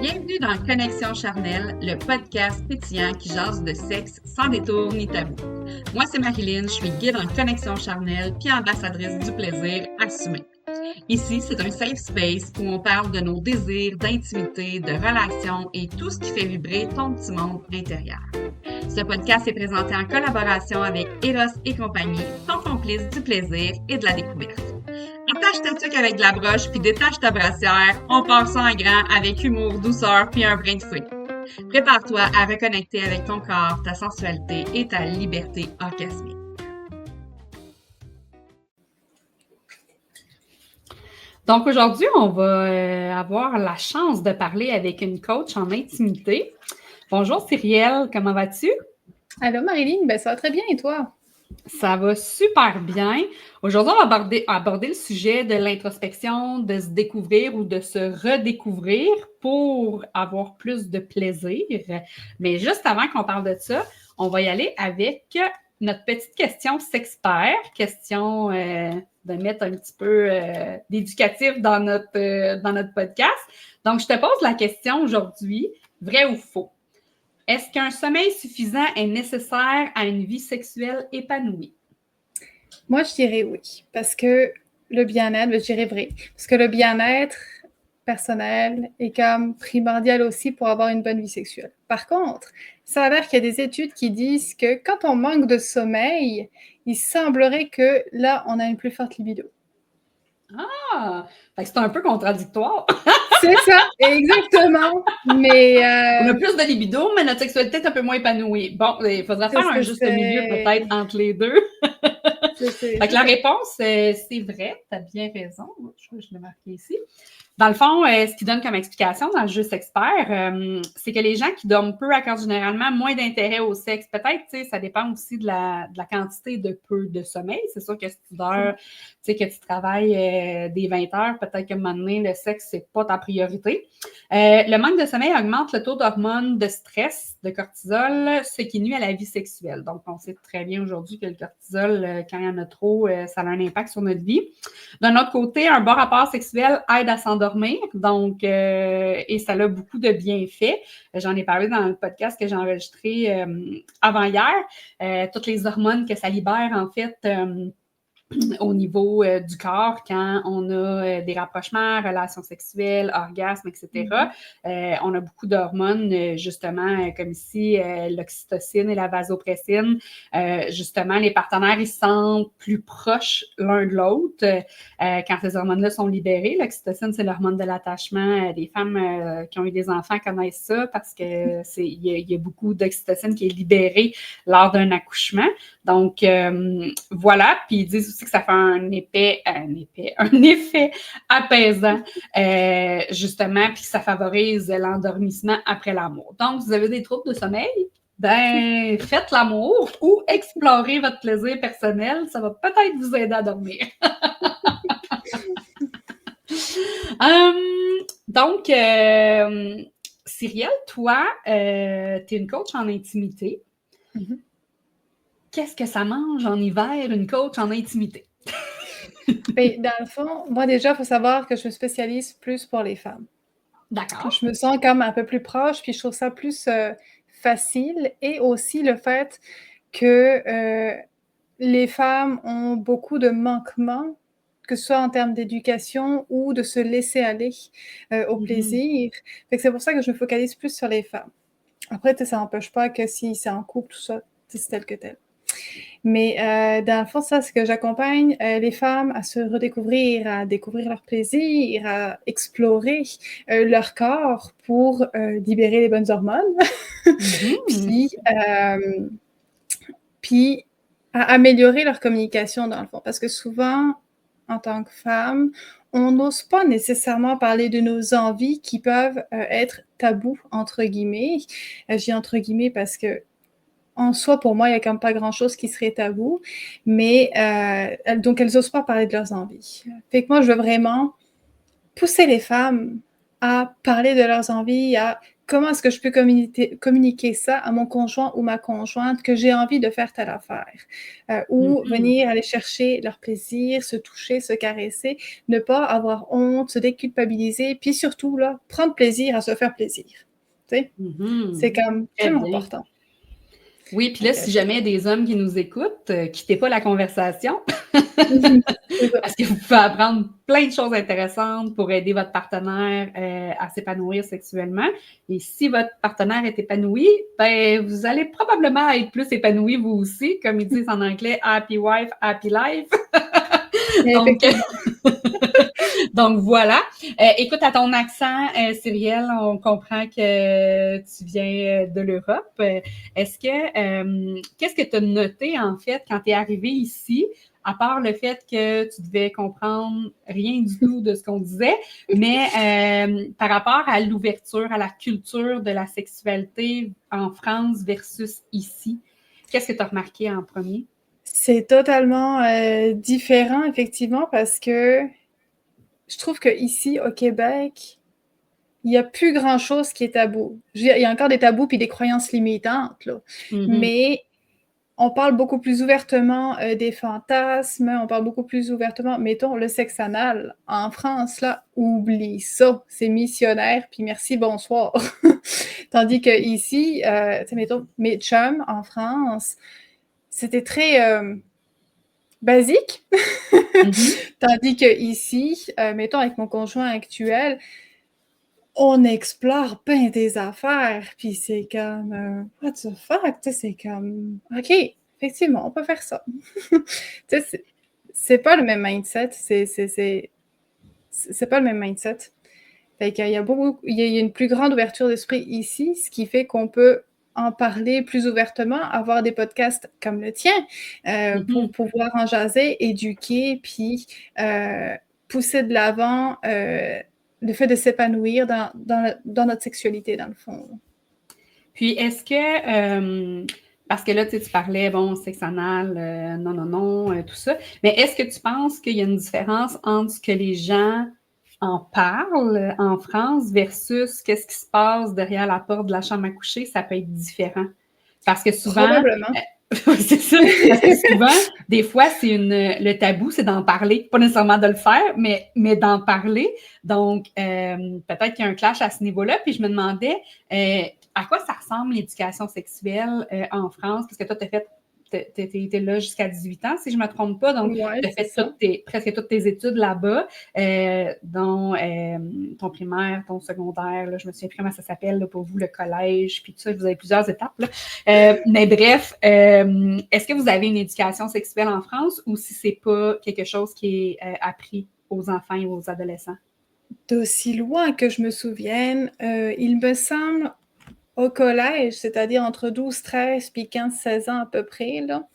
Bienvenue dans Connexion charnelle, le podcast pétillant qui jase de sexe sans détour ni tabou. Moi, c'est Marilyn, je suis guide en connexion charnelle puis ambassadrice du plaisir assumé. Ici, c'est un safe space où on parle de nos désirs, d'intimité, de relations et tout ce qui fait vibrer ton petit monde intérieur. Ce podcast est présenté en collaboration avec Eros et compagnie, ton complice du plaisir et de la découverte. Attache ta tuque avec de la broche puis détache ta brassière. On part ça en grand avec humour, douceur puis un brin de fouet. Prépare-toi à reconnecter avec ton corps, ta sensualité et ta liberté orgasmique. Donc aujourd'hui, on va avoir la chance de parler avec une coach en intimité. Bonjour Cyrielle, comment vas-tu? Allô Marilyn, ça va très bien et toi? Ça va super bien. Aujourd'hui, on va aborder le sujet de l'introspection, de se découvrir ou de se redécouvrir pour avoir plus de plaisir. Mais juste avant qu'on parle de ça, on va y aller avec notre petite question sexpert, question de mettre un petit peu d'éducatif dans notre podcast. Donc, je te pose la question aujourd'hui, vrai ou faux? Est-ce qu'un sommeil suffisant est nécessaire à une vie sexuelle épanouie? Moi, je dirais oui, parce que le bien-être, je dirais vrai, parce que le bien-être personnel est comme primordial aussi pour avoir une bonne vie sexuelle. Par contre, ça a l'air qu'il y a des études qui disent que quand on manque de sommeil, il semblerait que là, on a une plus forte libido. Ah! C'est un peu contradictoire. C'est ça, exactement. Mais on a plus de libido, mais notre sexualité est un peu moins épanouie. Bon, il faudra faire un juste milieu peut-être entre les deux. Fait que la réponse, c'est vrai, tu as bien raison. Je l'ai marqué ici. Dans le fond, ce qui donne comme explication dans le jeu sexpert, c'est que les gens qui dorment peu accordent généralement moins d'intérêt au sexe. Peut-être, tu sais, ça dépend aussi de la quantité de peu de sommeil. C'est sûr que si tu dors, tu sais, que tu travailles des 20 heures, peut-être qu'à un moment donné, le sexe, c'est pas ta priorité. Le manque de sommeil augmente le taux d'hormones de stress, de cortisol, ce qui nuit à la vie sexuelle. Donc, on sait très bien aujourd'hui que le cortisol, quand il y en a trop, ça a un impact sur notre vie. D'un autre côté, un bon rapport sexuel aide à s'endormir. Donc, et ça a beaucoup de bienfaits. J'en ai parlé dans le podcast que j'ai enregistré avant hier. Toutes les hormones que ça libère, en fait, au niveau du corps, quand on a des rapprochements, relations sexuelles, orgasmes, etc. On a beaucoup d'hormones, justement, comme ici, l'oxytocine et la vasopressine. Justement, les partenaires, ils se sentent plus proches l'un de l'autre quand ces hormones-là sont libérées. L'oxytocine, c'est l'hormone de l'attachement. Des femmes qui ont eu des enfants connaissent ça parce que il y a beaucoup d'oxytocine qui est libérée lors d'un accouchement. Donc, voilà. Puis, ils disent aussi que ça fait un effet apaisant, justement, puis que ça favorise l'endormissement après l'amour. Donc, vous avez des troubles de sommeil? Ben, faites l'amour ou explorez votre plaisir personnel. Ça va peut-être vous aider à dormir. Donc, Cyrielle, toi, tu es une coach en intimité. Mm-hmm. Qu'est-ce que ça mange en hiver, une coach en intimité? Mais dans le fond, moi déjà, il faut savoir que je me spécialise plus pour les femmes. D'accord. Je me sens comme un peu plus proche, puis je trouve ça plus facile. Et aussi le fait que les femmes ont beaucoup de manquements, que ce soit en termes d'éducation ou de se laisser aller au plaisir. Fait que c'est pour ça que je me focalise plus sur les femmes. Après, ça n'empêche pas que si c'est en couple, tout ça, c'est tel que tel. Mais dans le fond, ça, c'est que j'accompagne les femmes à se redécouvrir, à découvrir leur plaisir, à explorer leur corps pour libérer les bonnes hormones, puis à améliorer leur communication, dans le fond. Parce que souvent, en tant que femme, on n'ose pas nécessairement parler de nos envies qui peuvent être tabous, entre guillemets. Je dis entre guillemets parce que en soi, pour moi, il n'y a quand même pas grand-chose qui serait tabou, mais donc elles n'osent pas parler de leurs envies. Fait que moi, je veux vraiment pousser les femmes à parler de leurs envies, à comment est-ce que je peux communiquer ça à mon conjoint ou ma conjointe que j'ai envie de faire telle affaire, ou venir aller chercher leur plaisir, se toucher, se caresser, ne pas avoir honte, se déculpabiliser, puis surtout, là, prendre plaisir à se faire plaisir. Tu sais? C'est comme tellement important. Oui, puis là, si jamais il y a des hommes qui nous écoutent, quittez pas la conversation. Parce que vous pouvez apprendre plein de choses intéressantes pour aider votre partenaire à s'épanouir sexuellement. Et si votre partenaire est épanoui, ben, vous allez probablement être plus épanoui vous aussi, comme ils disent en anglais, happy wife, happy life. Donc voilà. Écoute, à ton accent, Cyrielle, on comprend que tu viens de l'Europe. Qu'est-ce que tu as noté, en fait, quand tu es arrivé ici, à part le fait que tu devais comprendre rien du tout de ce qu'on disait, mais par rapport à l'ouverture, à la culture de la sexualité en France versus ici, qu'est-ce que tu as remarqué en premier? C'est totalement différent, effectivement, parce que je trouve qu'ici, au Québec, il n'y a plus grand-chose qui est tabou. Il y a encore des tabous puis des croyances limitantes, là. Mais on parle beaucoup plus ouvertement des fantasmes, on parle beaucoup plus ouvertement, mettons, le sexe anal. En France, là, oublie ça, c'est missionnaire, puis merci, bonsoir. Tandis que ici, tu sais, mettons, mes chums en France, c'était très basique. Tandis que ici, mettons, avec mon conjoint actuel, on explore bien des affaires, puis c'est comme what the fuck, tu sais, c'est comme OK, effectivement, on peut faire ça. Tu sais, c'est pas le même mindset, c'est pas le même mindset. Fait qu'il y a il y a une plus grande ouverture d'esprit ici, ce qui fait qu'on peut en parler plus ouvertement, avoir des podcasts comme le tien, pour pouvoir en jaser, éduquer, puis pousser de l'avant le fait de s'épanouir dans notre sexualité, dans le fond. Puis, est-ce que, parce que là, tu parlais, bon, sexe anal, non, tout ça, mais est-ce que tu penses qu'il y a une différence entre ce que les gens en parlent en France versus qu'est-ce qui se passe derrière la porte de la chambre à coucher? Ça peut être différent. Parce que souvent... Probablement. C'est ça. Parce que souvent, des fois, le tabou, c'est d'en parler. Pas nécessairement de le faire, mais d'en parler. Donc, peut-être qu'il y a un clash à ce niveau-là. Puis je me demandais à quoi ça ressemble l'éducation sexuelle en France? Parce que toi, t'étais là jusqu'à 18 ans, si je ne me trompe pas. Donc, tu as fait presque toutes tes études là-bas, dont ton primaire, ton secondaire, là, je me souviens plus comment ça s'appelle là, pour vous, le collège, puis tout ça, vous avez plusieurs étapes. Là. Mais bref, est-ce que vous avez une éducation sexuelle en France ou si c'est pas quelque chose qui est appris aux enfants et aux adolescents? D'aussi loin que je me souvienne, il me semble au collège, c'est-à-dire entre 12, 13 puis 15, 16 ans à peu près, là,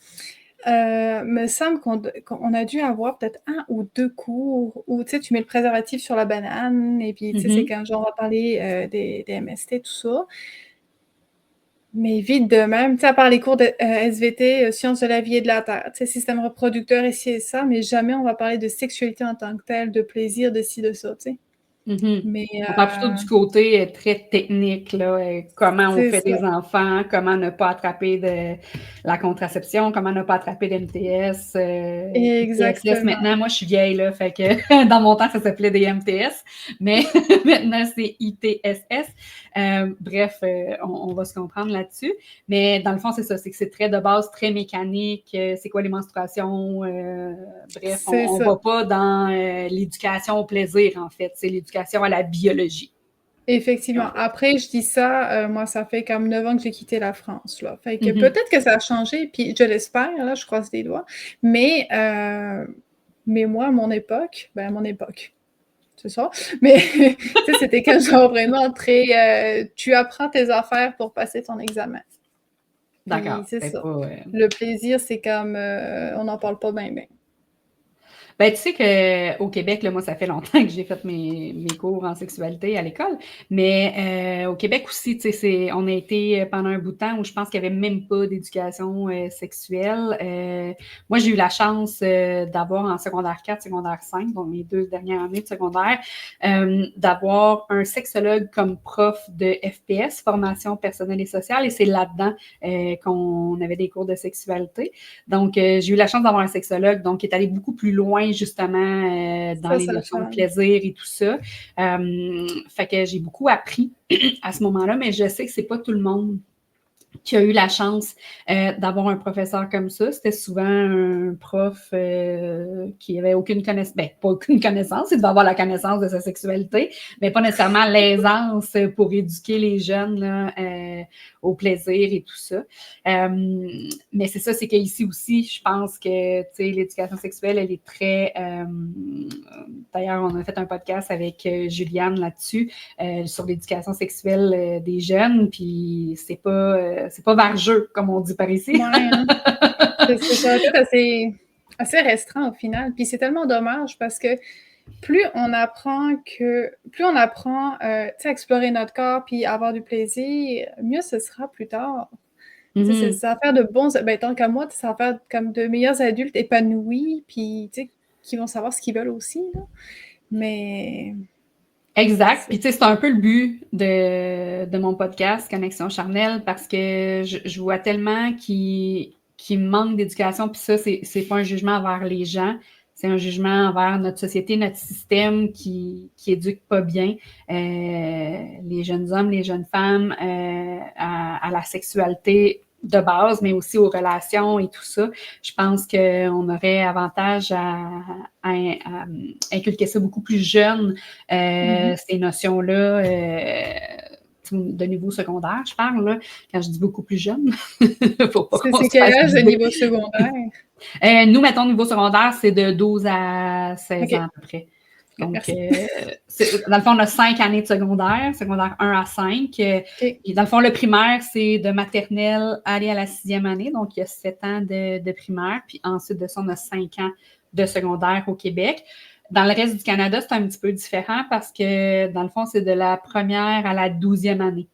me semble qu'on a dû avoir peut-être 1 ou 2 cours où, tu sais, tu mets le préservatif sur la banane et puis, tu sais, c'est quand genre on va parler des MST, tout ça. Mais vite de même, tu sais, à part les cours de SVT, sciences de la vie et de la terre, tu sais, système reproducteur, ici et ça, mais jamais on va parler de sexualité en tant que telle, de plaisir, de ci, de ça, tu sais. Mais, on parle plutôt du côté très technique, là, comment on fait des enfants, comment ne pas attraper de la contraception, comment ne pas attraper d'MTS. Exactement. Maintenant, moi, je suis vieille, là, fait que dans mon temps, ça s'appelait des MTS, mais maintenant, c'est ITSS. Bref, on va se comprendre là-dessus. Mais dans le fond, c'est ça, c'est que c'est très de base, très mécanique. C'est quoi les menstruations? Bref, on ne va pas dans l'éducation au plaisir, en fait. C'est l'éducation à la biologie. Effectivement. Après, je dis ça, moi, ça fait comme 9 ans que j'ai quitté la France, là. Fait que peut-être que ça a changé, puis je l'espère, là, je croise les doigts. Mais moi, mon époque, c'est ça. Mais tu sais, c'était quand genre vraiment très tu apprends tes affaires pour passer ton examen. D'accord. C'est ça. Le plaisir, c'est comme on n'en parle pas bien. Ben, tu sais qu'au Québec, là, moi, ça fait longtemps que j'ai fait mes cours en sexualité à l'école, mais au Québec aussi, tu sais, on a été pendant un bout de temps où je pense qu'il n'y avait même pas d'éducation sexuelle. Moi, j'ai eu la chance d'avoir en secondaire 4, secondaire 5, donc mes 2 dernières années de secondaire, d'avoir un sexologue comme prof de FPS, formation personnelle et sociale, et c'est là-dedans qu'on avait des cours de sexualité. Donc, j'ai eu la chance d'avoir un sexologue donc, qui est allé beaucoup plus loin, justement, dans les notions de plaisir et tout ça. Fait que j'ai beaucoup appris à ce moment-là, mais je sais que c'est pas tout le monde qui a eu la chance d'avoir un professeur comme ça. C'était souvent un prof qui avait aucune connaissance, ben, pas aucune connaissance, il devait avoir la connaissance de sa sexualité, mais pas nécessairement l'aisance pour éduquer les jeunes là, au plaisir et tout ça. Mais c'est ça, c'est qu'ici aussi, je pense que l'éducation sexuelle, elle est très... d'ailleurs, on a fait un podcast avec Juliane là-dessus, sur l'éducation sexuelle des jeunes, puis c'est pas vargeux, comme on dit par ici. Ouais, hein. C'est assez restreint au final. Puis c'est tellement dommage parce que plus on apprend à explorer notre corps puis avoir du plaisir, mieux ce sera plus tard. Mm-hmm. Ça va faire de bons... Ben, tant qu'à moi, ça va faire comme de meilleurs adultes épanouis puis qui vont savoir ce qu'ils veulent aussi. Là. Mais... Exact. Puis, tu sais, c'est un peu le but de mon podcast, Connexion charnelle, parce que je vois tellement qu'il manque d'éducation. Puis ça, c'est pas un jugement envers les gens, c'est un jugement envers notre société, notre système qui éduque pas bien les jeunes hommes, les jeunes femmes à la sexualité de base, mais aussi aux relations et tout ça. Je pense qu'on aurait avantage à inculquer ça beaucoup plus jeune, ces notions-là, de niveau secondaire, je parle, là, quand je dis beaucoup plus jeune. Faut pas c'est quel âge de niveau secondaire? Nous, mettons, niveau secondaire, c'est de 12 à 16 ans à peu près. Donc, dans le fond, on a 5 années de secondaire 1 à 5. Et dans le fond, le primaire, c'est de maternelle à aller à la 6e année. Donc, il y a 7 ans de primaire. Puis ensuite de ça, on a 5 ans de secondaire au Québec. Dans le reste du Canada, c'est un petit peu différent parce que, dans le fond, c'est de la première à la 12e année.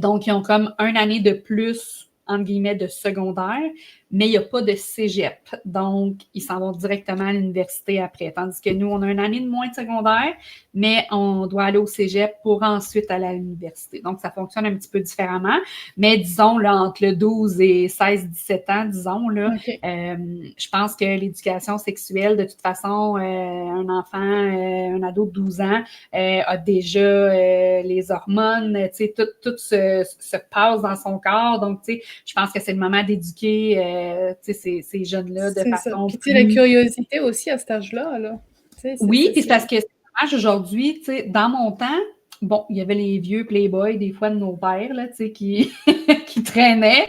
Donc, ils ont comme 1 année de plus, entre guillemets, de secondaire, mais il n'y a pas de cégep. Donc, ils s'en vont directement à l'université après. Tandis que nous, on a 1 année de moins de secondaire, mais on doit aller au cégep pour ensuite aller à l'université. Donc, ça fonctionne un petit peu différemment. Mais disons, là, entre le 12 et 16-17 ans, disons, là, je pense que l'éducation sexuelle, de toute façon, un enfant, un ado de 12 ans a déjà les hormones, tu sais, tout se passe dans son corps. Donc, tu sais, je pense que c'est le moment d'éduquer ces jeunes-là de façon plus... Puis la curiosité aussi à cet âge-là. Là. Oui, puis c'est parce que c'est dommage aujourd'hui, dans mon temps, bon, il y avait les vieux Playboy, des fois, de nos pères, là, qui traînaient.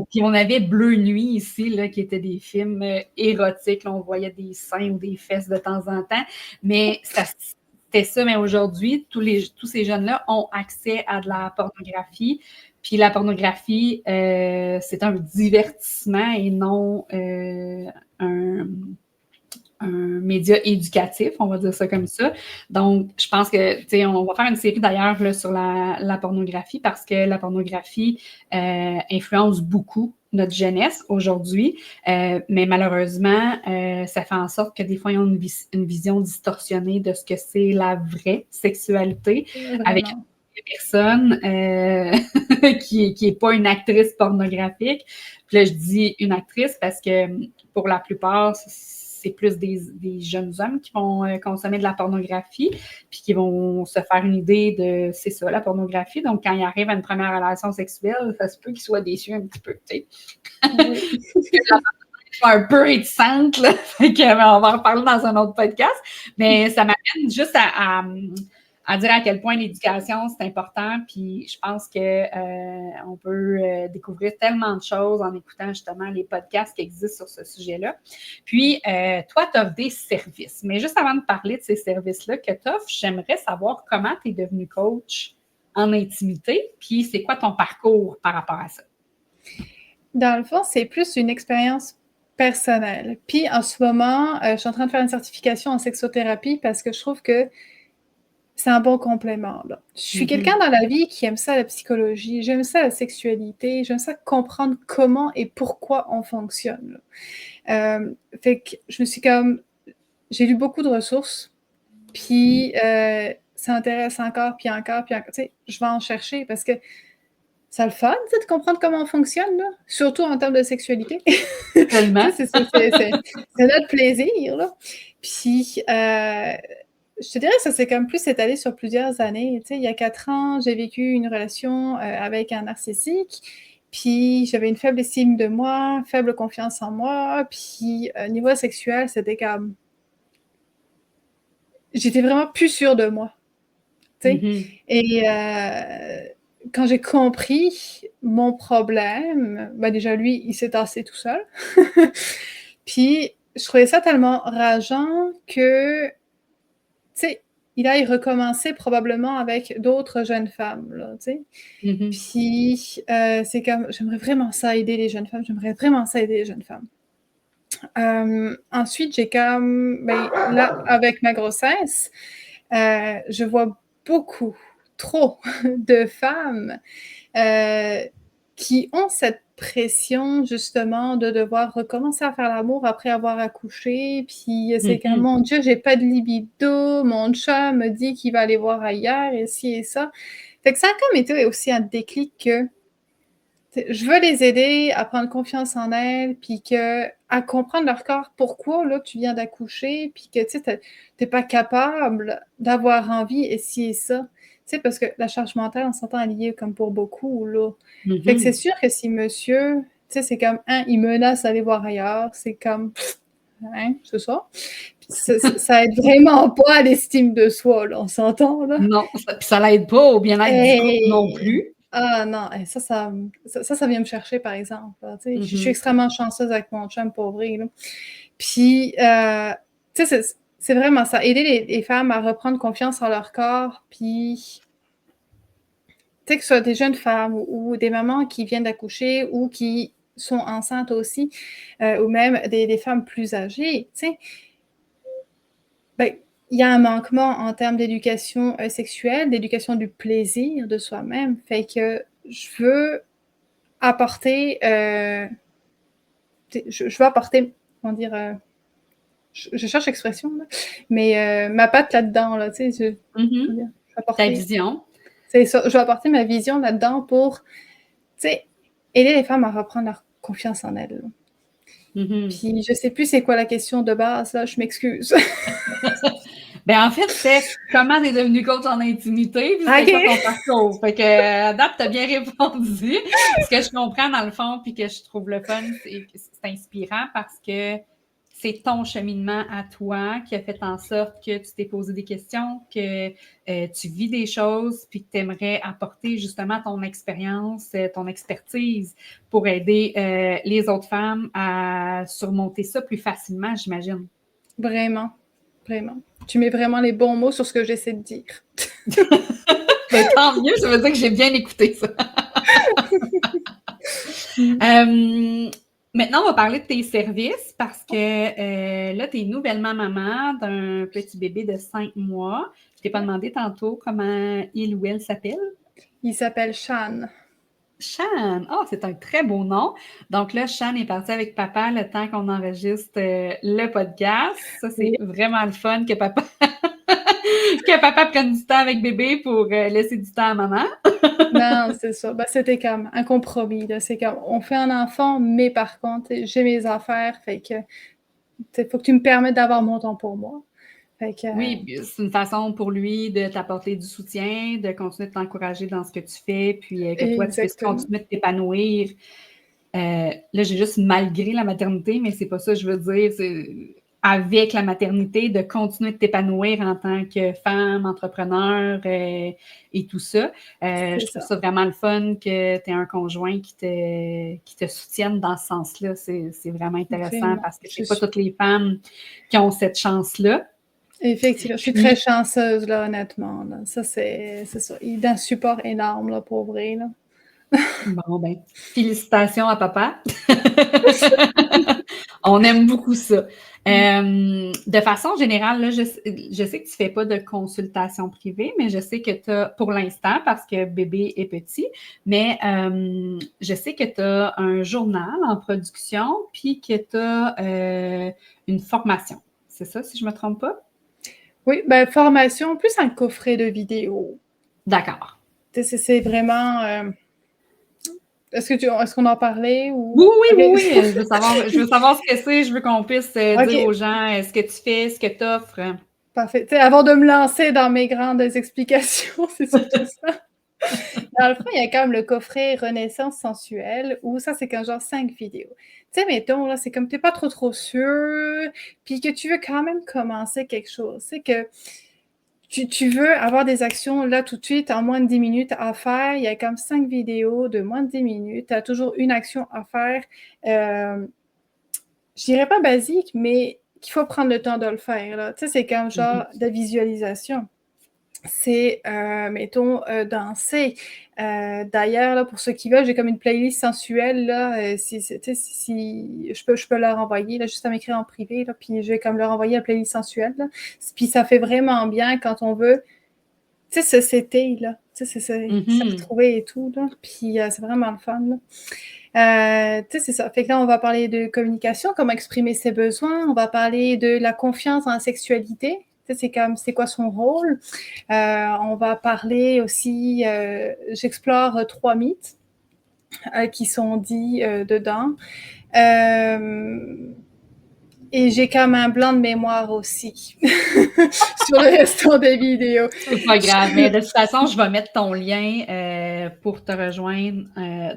Puis on avait Bleu Nuit ici, là, qui étaient des films érotiques. Là, on voyait des seins ou des fesses de temps en temps. Mais c'était ça. Mais aujourd'hui, tous ces jeunes-là ont accès à de la pornographie. Puis la pornographie, c'est un divertissement et non un média éducatif, on va dire ça comme ça. Donc, je pense que, tu sais, on va faire une série d'ailleurs là, sur la pornographie parce que la pornographie influence beaucoup notre jeunesse aujourd'hui, mais malheureusement, ça fait en sorte que des fois, ils ont une vision distorsionnée de ce que c'est la vraie sexualité. Vraiment. Avec personne qui est pas une actrice pornographique. Puis là, je dis une actrice parce que pour la plupart, c'est plus des jeunes hommes qui vont consommer de la pornographie puis qui vont se faire une idée de, c'est ça, la pornographie. Donc, quand ils arrivent à une première relation sexuelle, ça se peut qu'ils soient déçus un petit peu, tu sais. Oui. Un peu réticente, là. Fait que, on va en parler dans un autre podcast. Mais ça m'amène juste à dire à quel point l'éducation, c'est important. Puis je pense qu'on peut découvrir tellement de choses en écoutant justement les podcasts qui existent sur ce sujet-là. Puis, toi, tu offres des services. Mais juste avant de parler de ces services-là que tu offres, j'aimerais savoir comment tu es devenu coach en intimité. Puis, c'est quoi ton parcours par rapport à ça? Dans le fond, c'est plus une expérience personnel. Puis en ce moment, je suis en train de faire une certification en sexothérapie parce que je trouve que c'est un bon complément, là. Je suis quelqu'un dans la vie qui aime ça la psychologie, j'aime ça la sexualité, j'aime ça comprendre comment et pourquoi on fonctionne, là. Fait que je me suis comme j'ai lu beaucoup de ressources, puis ça m'intéresse encore, puis encore, tu sais, je vais en chercher parce que ça le fun, tu sais, de comprendre comment on fonctionne, là, surtout en termes de sexualité. Tellement. Tu sais, c'est notre plaisir, là. Puis, je te dirais que ça s'est comme plus étalé sur plusieurs années. Tu sais, il y a 4 ans, j'ai vécu une relation avec un narcissique, puis j'avais une faible estime de moi, faible confiance en moi, puis niveau sexuel, c'était comme... J'étais vraiment plus sûre de moi, tu sais. Et quand j'ai compris mon problème, ben déjà lui, il s'est tassé tout seul. Puis je trouvais ça tellement rageant que, tu sais, il aille recommencer probablement avec d'autres jeunes femmes, là, tu sais. Puis c'est comme, j'aimerais vraiment ça aider les jeunes femmes, j'aimerais vraiment ça aider les jeunes femmes. Ensuite, j'ai comme, ben, là, avec ma grossesse, je vois beaucoup, trop de femmes qui ont cette pression justement de devoir recommencer à faire l'amour après avoir accouché, puis c'est comme mon Dieu, j'ai pas de libido, mon chum me dit qu'il va aller voir ailleurs et ci et ça. Fait que ça a comme été aussi un déclic que je veux les aider à prendre confiance en elles, puis à comprendre leur corps, pourquoi là tu viens d'accoucher, puis que tu sais, t'es pas capable d'avoir envie et ci et ça. Tu sais, parce que la charge mentale, on s'entend, elle liée comme pour beaucoup, là. Fait que c'est sûr que si monsieur, tu sais, c'est comme, il menace d'aller voir ailleurs, c'est comme, c'est ça. Puis ça aide vraiment pas à l'estime de soi, là, on s'entend, là. Non, ça l'aide pas au bien-être du couple non plus. Ah non, ça vient me chercher, par exemple. Là, je suis extrêmement chanceuse avec mon chum, pour vrai. Là. Puis, tu sais, c'est vraiment ça. Aider les femmes à reprendre confiance en leur corps, puis, tu sais, que ce soit des jeunes femmes ou des mamans qui viennent d'accoucher ou qui sont enceintes aussi, ou même des femmes plus âgées, tu sais, ben, il y a un manquement en termes d'éducation sexuelle, d'éducation du plaisir de soi-même. Fait que je veux apporter, je veux apporter, comment dire, je cherche l'expression, là, mais ma patte là-dedans, là, tu sais, je veux apporter, ta vision. C'est ça, je vais apporter ma vision là-dedans pour, tu sais, aider les femmes à reprendre leur confiance en elles. Puis je sais plus c'est quoi la question de base, là, je m'excuse. Ben en fait, c'est comment t'es devenue coach en intimité, puis c'est quoi ton parcours. Fait que, à date, t'as bien répondu. Ce que je comprends dans le fond, puis que je trouve le fun, c'est que c'est inspirant parce que c'est ton cheminement à toi qui a fait en sorte que tu t'es posé des questions, que tu vis des choses, puis que tu aimerais apporter justement ton expérience, ton expertise pour aider les autres femmes à surmonter ça plus facilement, j'imagine. Vraiment. Vraiment. Tu mets vraiment les bons mots sur ce que j'essaie de dire. Ben, tant mieux, ça veut dire que j'ai bien écouté ça. Maintenant, on va parler de tes services parce que là, tu es nouvellement maman d'un petit bébé de 5 mois. Je t'ai pas demandé tantôt comment il ou elle s'appelle. Il s'appelle Shan. Shan, c'est un très beau nom. Donc là, Shan est parti avec papa le temps qu'on enregistre le podcast. Ça, c'est vraiment le fun que papa prenne du temps avec bébé pour laisser du temps à maman. Non, c'est ça. Ben, c'était comme un compromis. Là. C'est comme, on fait un enfant, mais par contre, j'ai mes affaires, fait que faut que tu me permettes d'avoir mon temps pour moi. Fait que, oui, c'est une façon pour lui de t'apporter du soutien, de continuer de t'encourager dans ce que tu fais, puis que toi, tu puisses continuer de t'épanouir. Là, j'ai juste malgré la maternité, mais c'est pas ça que je veux dire. C'est avec la maternité, de continuer de t'épanouir en tant que femme, entrepreneur et tout ça. Je trouve ça vraiment le fun que tu aies un conjoint qui te soutienne dans ce sens-là. C'est vraiment intéressant parce que c'est pas toutes les femmes qui ont cette chance-là. Effectivement, je suis très chanceuse, là, honnêtement. Là. Ça, c'est ça. Il a un support énorme, là, pour vrai, là. Bon, ben, félicitations à papa. On aime beaucoup ça. De façon générale, là, je sais que tu ne fais pas de consultation privée, mais je sais que tu as, pour l'instant, parce que bébé est petit, mais je sais que tu as un journal en production, puis que tu as une formation. C'est ça, si je ne me trompe pas? Oui, ben, formation, plus un coffret de vidéos. D'accord. C'est vraiment... Est-ce qu'on en parlait ou... Oui. Je veux savoir ce que c'est. Je veux qu'on puisse dire aux gens ce que tu fais, ce que tu offres. Parfait. Avant de me lancer dans mes grandes explications, c'est surtout ça. Dans le fond, il y a quand même le coffret Renaissance sensuelle où ça, c'est comme genre 5 vidéos. Tu sais, mettons, là, c'est comme tu n'es pas trop sûr, puis que tu veux quand même commencer quelque chose. C'est que tu veux avoir des actions là tout de suite en moins de 10 minutes à faire. Il y a comme 5 vidéos de moins de 10 minutes. Tu as toujours une action à faire. Je dirais pas basique, mais qu'il faut prendre le temps de le faire. Là. Tu sais, c'est comme genre de la visualisation. C'est, mettons, danser. D'ailleurs, là, pour ceux qui veulent, j'ai comme une playlist sensuelle. Là, si je peux leur envoyer, là, juste à m'écrire en privé. Là, puis je vais comme leur envoyer la playlist sensuelle. Là. Puis ça fait vraiment bien quand on veut, tu sais, se setter, là. Tu sais, se retrouver et tout. Là. Puis c'est vraiment le fun. Là. Tu sais, c'est ça. Fait que là, on va parler de communication, comment exprimer ses besoins. On va parler de la confiance dans la sexualité. Tu sais, c'est quoi son rôle. On va parler aussi, j'explore 3 mythes qui sont dits dedans. Et j'ai comme un blanc de mémoire aussi sur le restant des vidéos. C'est pas grave, mais de toute façon, je vais mettre ton lien pour te rejoindre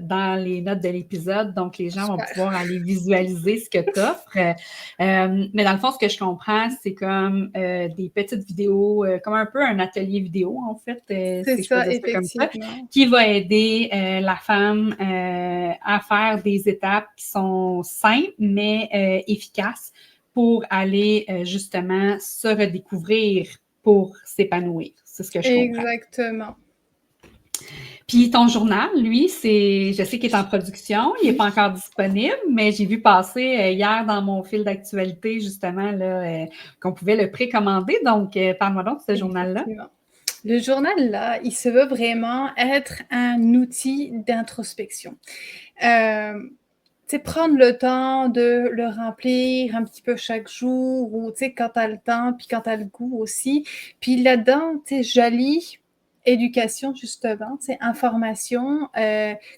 dans les notes de l'épisode. Donc, les gens vont pouvoir aller visualiser ce que tu offres. Mais dans le fond, ce que je comprends, c'est comme des petites vidéos, comme un peu un atelier vidéo, en fait. C'est ça, effectivement. Comme ça, qui va aider la femme à faire des étapes qui sont simples, mais efficaces pour aller justement se redécouvrir pour s'épanouir. C'est ce que je comprends. Exactement. Puis ton journal, lui, je sais qu'il est en production, il n'est pas encore disponible, mais j'ai vu passer hier dans mon fil d'actualité, justement, là, qu'on pouvait le précommander. Donc, parle-moi donc de ce journal-là. Le journal, là, il se veut vraiment être un outil d'introspection. Prendre le temps de le remplir un petit peu chaque jour ou quand tu as le temps, puis quand tu as le goût aussi. Puis là-dedans, j'allie éducation, justement, information,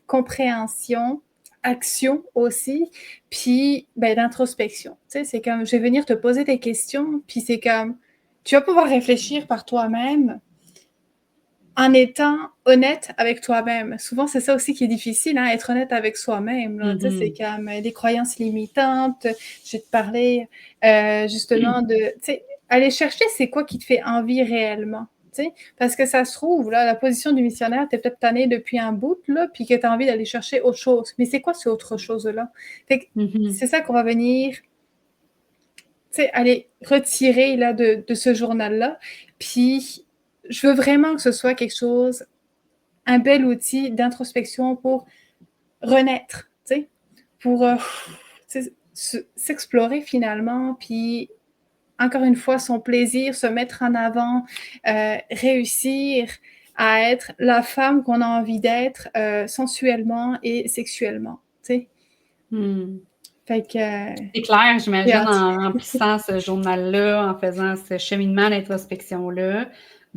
compréhension, action aussi, puis l'introspection. C'est comme, je vais venir te poser des questions, puis c'est comme, tu vas pouvoir réfléchir par toi-même en étant honnête avec toi-même. Souvent, c'est ça aussi qui est difficile, être honnête avec soi-même. C'est comme des croyances limitantes. Je vais te parler justement de... aller chercher c'est quoi qui te fait envie réellement. Parce que ça se trouve, là, la position du missionnaire, tu es peut-être tanné depuis un bout, là, puis que tu as envie d'aller chercher autre chose. Mais c'est quoi ce autre chose-là? C'est ça qu'on va venir aller retirer là, de ce journal-là. Puis je veux vraiment que ce soit quelque chose, un bel outil d'introspection pour renaître, pour s'explorer finalement, puis encore une fois, son plaisir, se mettre en avant, réussir à être la femme qu'on a envie d'être sensuellement et sexuellement, Fait que... C'est clair, j'imagine, en remplissant ce journal-là, en faisant ce cheminement d'introspection-là,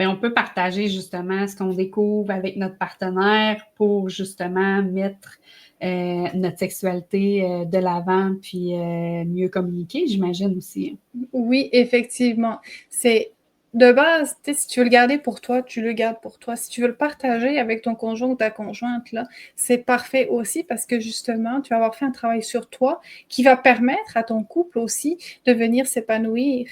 on peut partager justement ce qu'on découvre avec notre partenaire pour justement mettre notre sexualité de l'avant puis mieux communiquer, j'imagine aussi. Oui, effectivement. C'est de base, si tu veux le garder pour toi, tu le gardes pour toi. Si tu veux le partager avec ton conjoint ou ta conjointe, là, c'est parfait aussi parce que justement, tu vas avoir fait un travail sur toi qui va permettre à ton couple aussi de venir s'épanouir.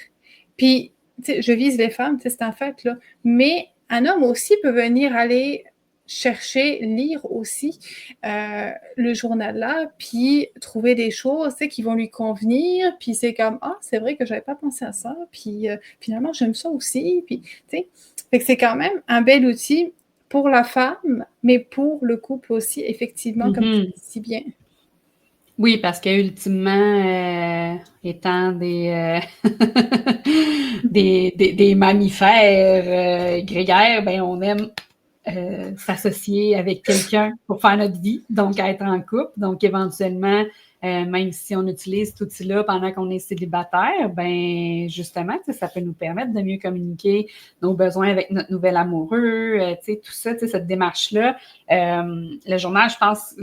Puis, je vise les femmes, c'est un fait, là, mais un homme aussi peut venir aller chercher, lire aussi le journal-là, puis trouver des choses qui vont lui convenir, puis c'est comme « Ah, c'est vrai que j'avais pas pensé à ça, puis finalement, j'aime ça aussi. » Puis, fait que c'est quand même un bel outil pour la femme, mais pour le couple aussi, effectivement, comme tu dis si bien. Oui, parce qu'ultimement, étant des mammifères grégaires, ben on aime s'associer avec quelqu'un pour faire notre vie, donc être en couple. Donc, éventuellement, même si on utilise cet outil-là pendant qu'on est célibataire, ben justement, ça peut nous permettre de mieux communiquer nos besoins avec notre nouvel amoureux, tout ça, cette démarche-là. Le journal, je pense,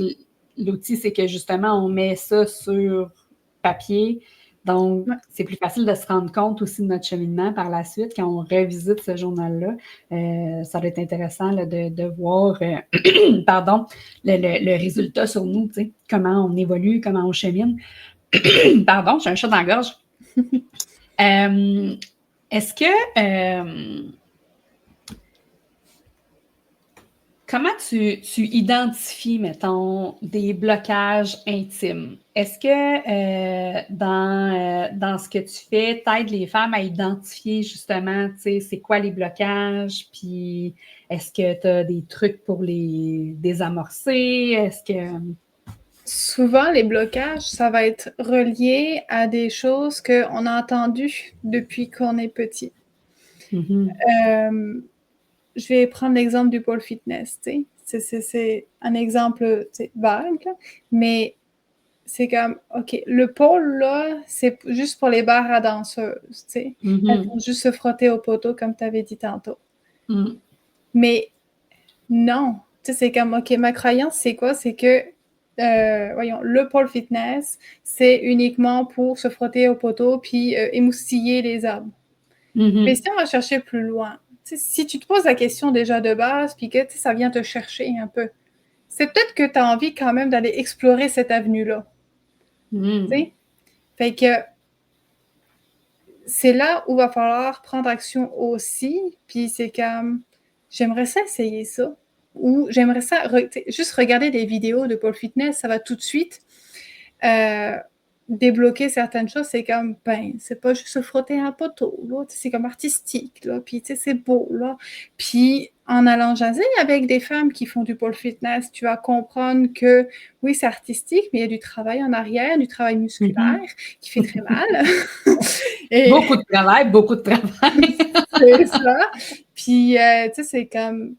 l'outil, c'est que justement, on met ça sur papier. Donc, c'est plus facile de se rendre compte aussi de notre cheminement par la suite quand on revisite ce journal-là. Ça va être intéressant là, de voir pardon, le résultat sur nous, comment on évolue, comment on chemine. Pardon, j'ai un chat dans la gorge. Est-ce que comment tu identifies, mettons, des blocages intimes? Est-ce que dans ce que tu fais, t'aides les femmes à identifier justement, c'est quoi les blocages? Puis est-ce que tu as des trucs pour les désamorcer? Est-ce que... Souvent, les blocages, ça va être relié à des choses qu'on a entendues depuis qu'on est petit. Mm-hmm. Je vais prendre l'exemple du pôle fitness, c'est un exemple vague, mais c'est comme, OK, le pôle, là, c'est juste pour les barres à danseuses, Mm-hmm. Elles vont juste se frotter au poteau, comme tu avais dit tantôt. Mm. Mais non, c'est comme, OK, ma croyance, c'est quoi? C'est que, voyons, le pôle fitness, c'est uniquement pour se frotter au poteau puis émoustiller les arbres. Mm-hmm. Mais si on va chercher plus loin, si tu te poses la question déjà de base, puis que ça vient te chercher un peu, c'est peut-être que tu as envie quand même d'aller explorer cette avenue-là. Fait que c'est là où il va falloir prendre action aussi, puis c'est comme, j'aimerais ça essayer ça, ou j'aimerais ça juste regarder des vidéos de pôle fitness, ça va tout de suite débloquer certaines choses. C'est comme, ben, c'est pas juste se frotter un poteau, là, c'est comme artistique, là, puis c'est beau, là. Puis en allant jaser avec des femmes qui font du pôle fitness, tu vas comprendre que oui, c'est artistique, mais il y a du travail en arrière, du travail musculaire qui fait très mal. Et... Beaucoup de travail. C'est ça. Puis, c'est comme...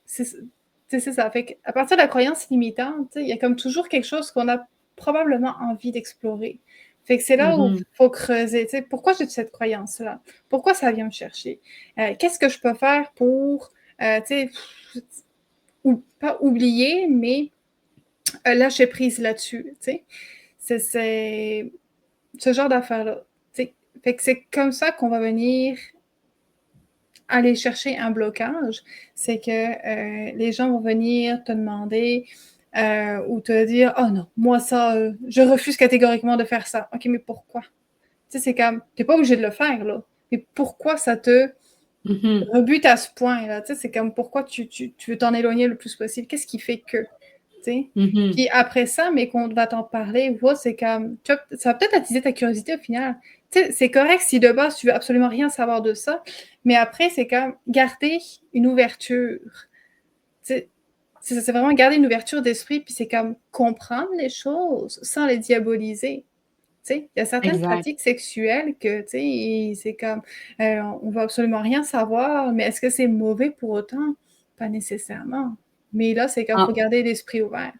C'est ça. Fait qu'à partir de la croyance limitante, il y a comme toujours quelque chose qu'on a probablement envie d'explorer. Fait que c'est là où il faut creuser. Pourquoi j'ai cette croyance-là? Pourquoi ça vient me chercher? Qu'est-ce que je peux faire pour, pas oublier, mais lâcher prise là-dessus, c'est ce genre d'affaires-là. Fait que c'est comme ça qu'on va venir aller chercher un blocage. C'est que les gens vont venir te demander ou te dire « Oh non, moi ça, je refuse catégoriquement de faire ça. » OK, mais pourquoi? C'est comme, t'es pas obligé de le faire, là. Mais pourquoi ça te rebute à ce point-là? C'est comme, pourquoi tu veux t'en éloigner le plus possible? Qu'est-ce qui fait que? Puis après ça, mais qu'on va t'en parler, c'est comme, ça va peut-être attiser ta curiosité au final. C'est correct si de base, tu veux absolument rien savoir de ça, mais après, c'est comme garder une ouverture. C'est vraiment garder une ouverture d'esprit, puis c'est comme comprendre les choses sans les diaboliser. Il y a certaines pratiques sexuelles que c'est comme, on ne va absolument rien savoir, mais est-ce que c'est mauvais pour autant? Pas nécessairement. Mais là, c'est qu'il faut garder l'esprit ouvert.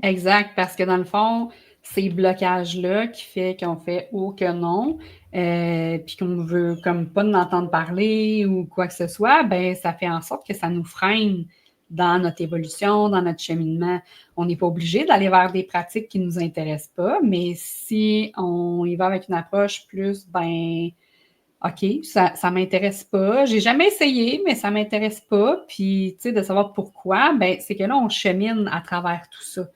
Exact, parce que dans le fond, ces blocages-là qui fait qu'on fait oh que non, puis qu'on veut comme pas nous entendre parler ou quoi que ce soit, ben ça fait en sorte que ça nous freine dans notre évolution, dans notre cheminement. On n'est pas obligé d'aller vers des pratiques qui ne nous intéressent pas, mais si on y va avec une approche plus, ben OK, ça m'intéresse pas. J'ai jamais essayé, mais ça m'intéresse pas. Puis, tu sais, de savoir pourquoi, ben c'est que là, on chemine à travers tout ça.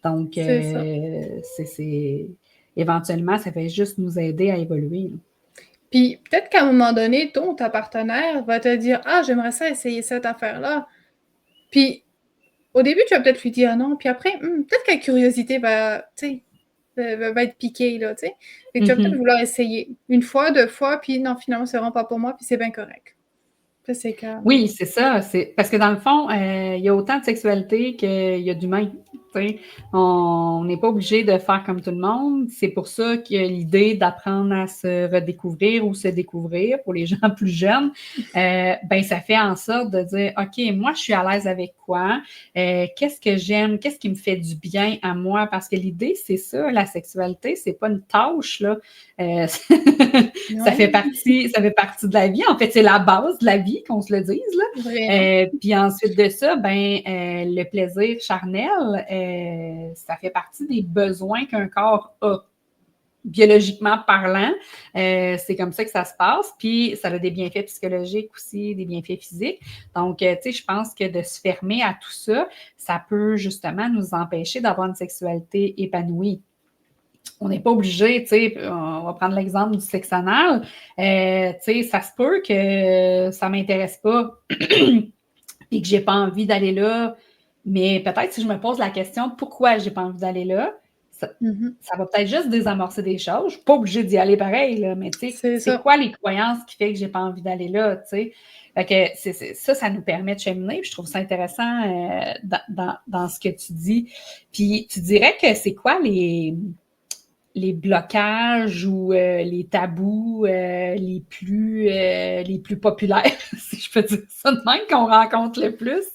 Donc, c'est éventuellement, ça fait juste nous aider à évoluer. Puis, peut-être qu'à un moment donné, ta partenaire va te dire « Ah, j'aimerais ça essayer cette affaire-là. » Puis, au début, tu vas peut-être lui dire non. Puis après, peut-être que la curiosité va être piquée, là, tu sais. Et tu vas peut-être vouloir essayer une fois, 2 fois, puis non, finalement, c'est vraiment pas pour moi, puis c'est bien correct. Oui, c'est ça. Parce que dans le fond, il y a autant de sexualité qu'il y a d'humains. T'sais. On n'est pas obligé de faire comme tout le monde. C'est pour ça qu'il y a l'idée d'apprendre à se redécouvrir ou se découvrir pour les gens plus jeunes. Ben, ça fait en sorte de dire, OK, moi, je suis à l'aise avec quoi? Qu'est-ce que j'aime? Qu'est-ce qui me fait du bien à moi? Parce que l'idée, c'est ça, la sexualité, c'est pas une tâche, là. Ça fait partie de la vie. En fait, c'est la base de la vie, qu'on se le dise, là. Puis ensuite de ça, ben, le plaisir charnel, ça fait partie des besoins qu'un corps a, biologiquement parlant. C'est comme ça que ça se passe. Puis ça a des bienfaits psychologiques aussi, des bienfaits physiques. Donc, tu sais, je pense que de se fermer à tout ça, ça peut justement nous empêcher d'avoir une sexualité épanouie. On n'est pas obligé, tu sais, on va prendre l'exemple du sexe anal. Tu sais, ça se peut que ça ne m'intéresse pas et que je n'ai pas envie d'aller là. Mais peut-être si je me pose la question pourquoi je n'ai pas envie d'aller là, ça va peut-être juste désamorcer des choses. Je ne suis pas obligée d'y aller pareil, là, mais tu sais, c'est quoi les croyances qui fait que je n'ai pas envie d'aller là, tu sais? Fait que ça nous permet de cheminer. Puis je trouve ça intéressant dans ce que tu dis. Puis tu dirais que c'est quoi les blocages ou les tabous les plus populaires, si je peux dire ça de même, qu'on rencontre le plus?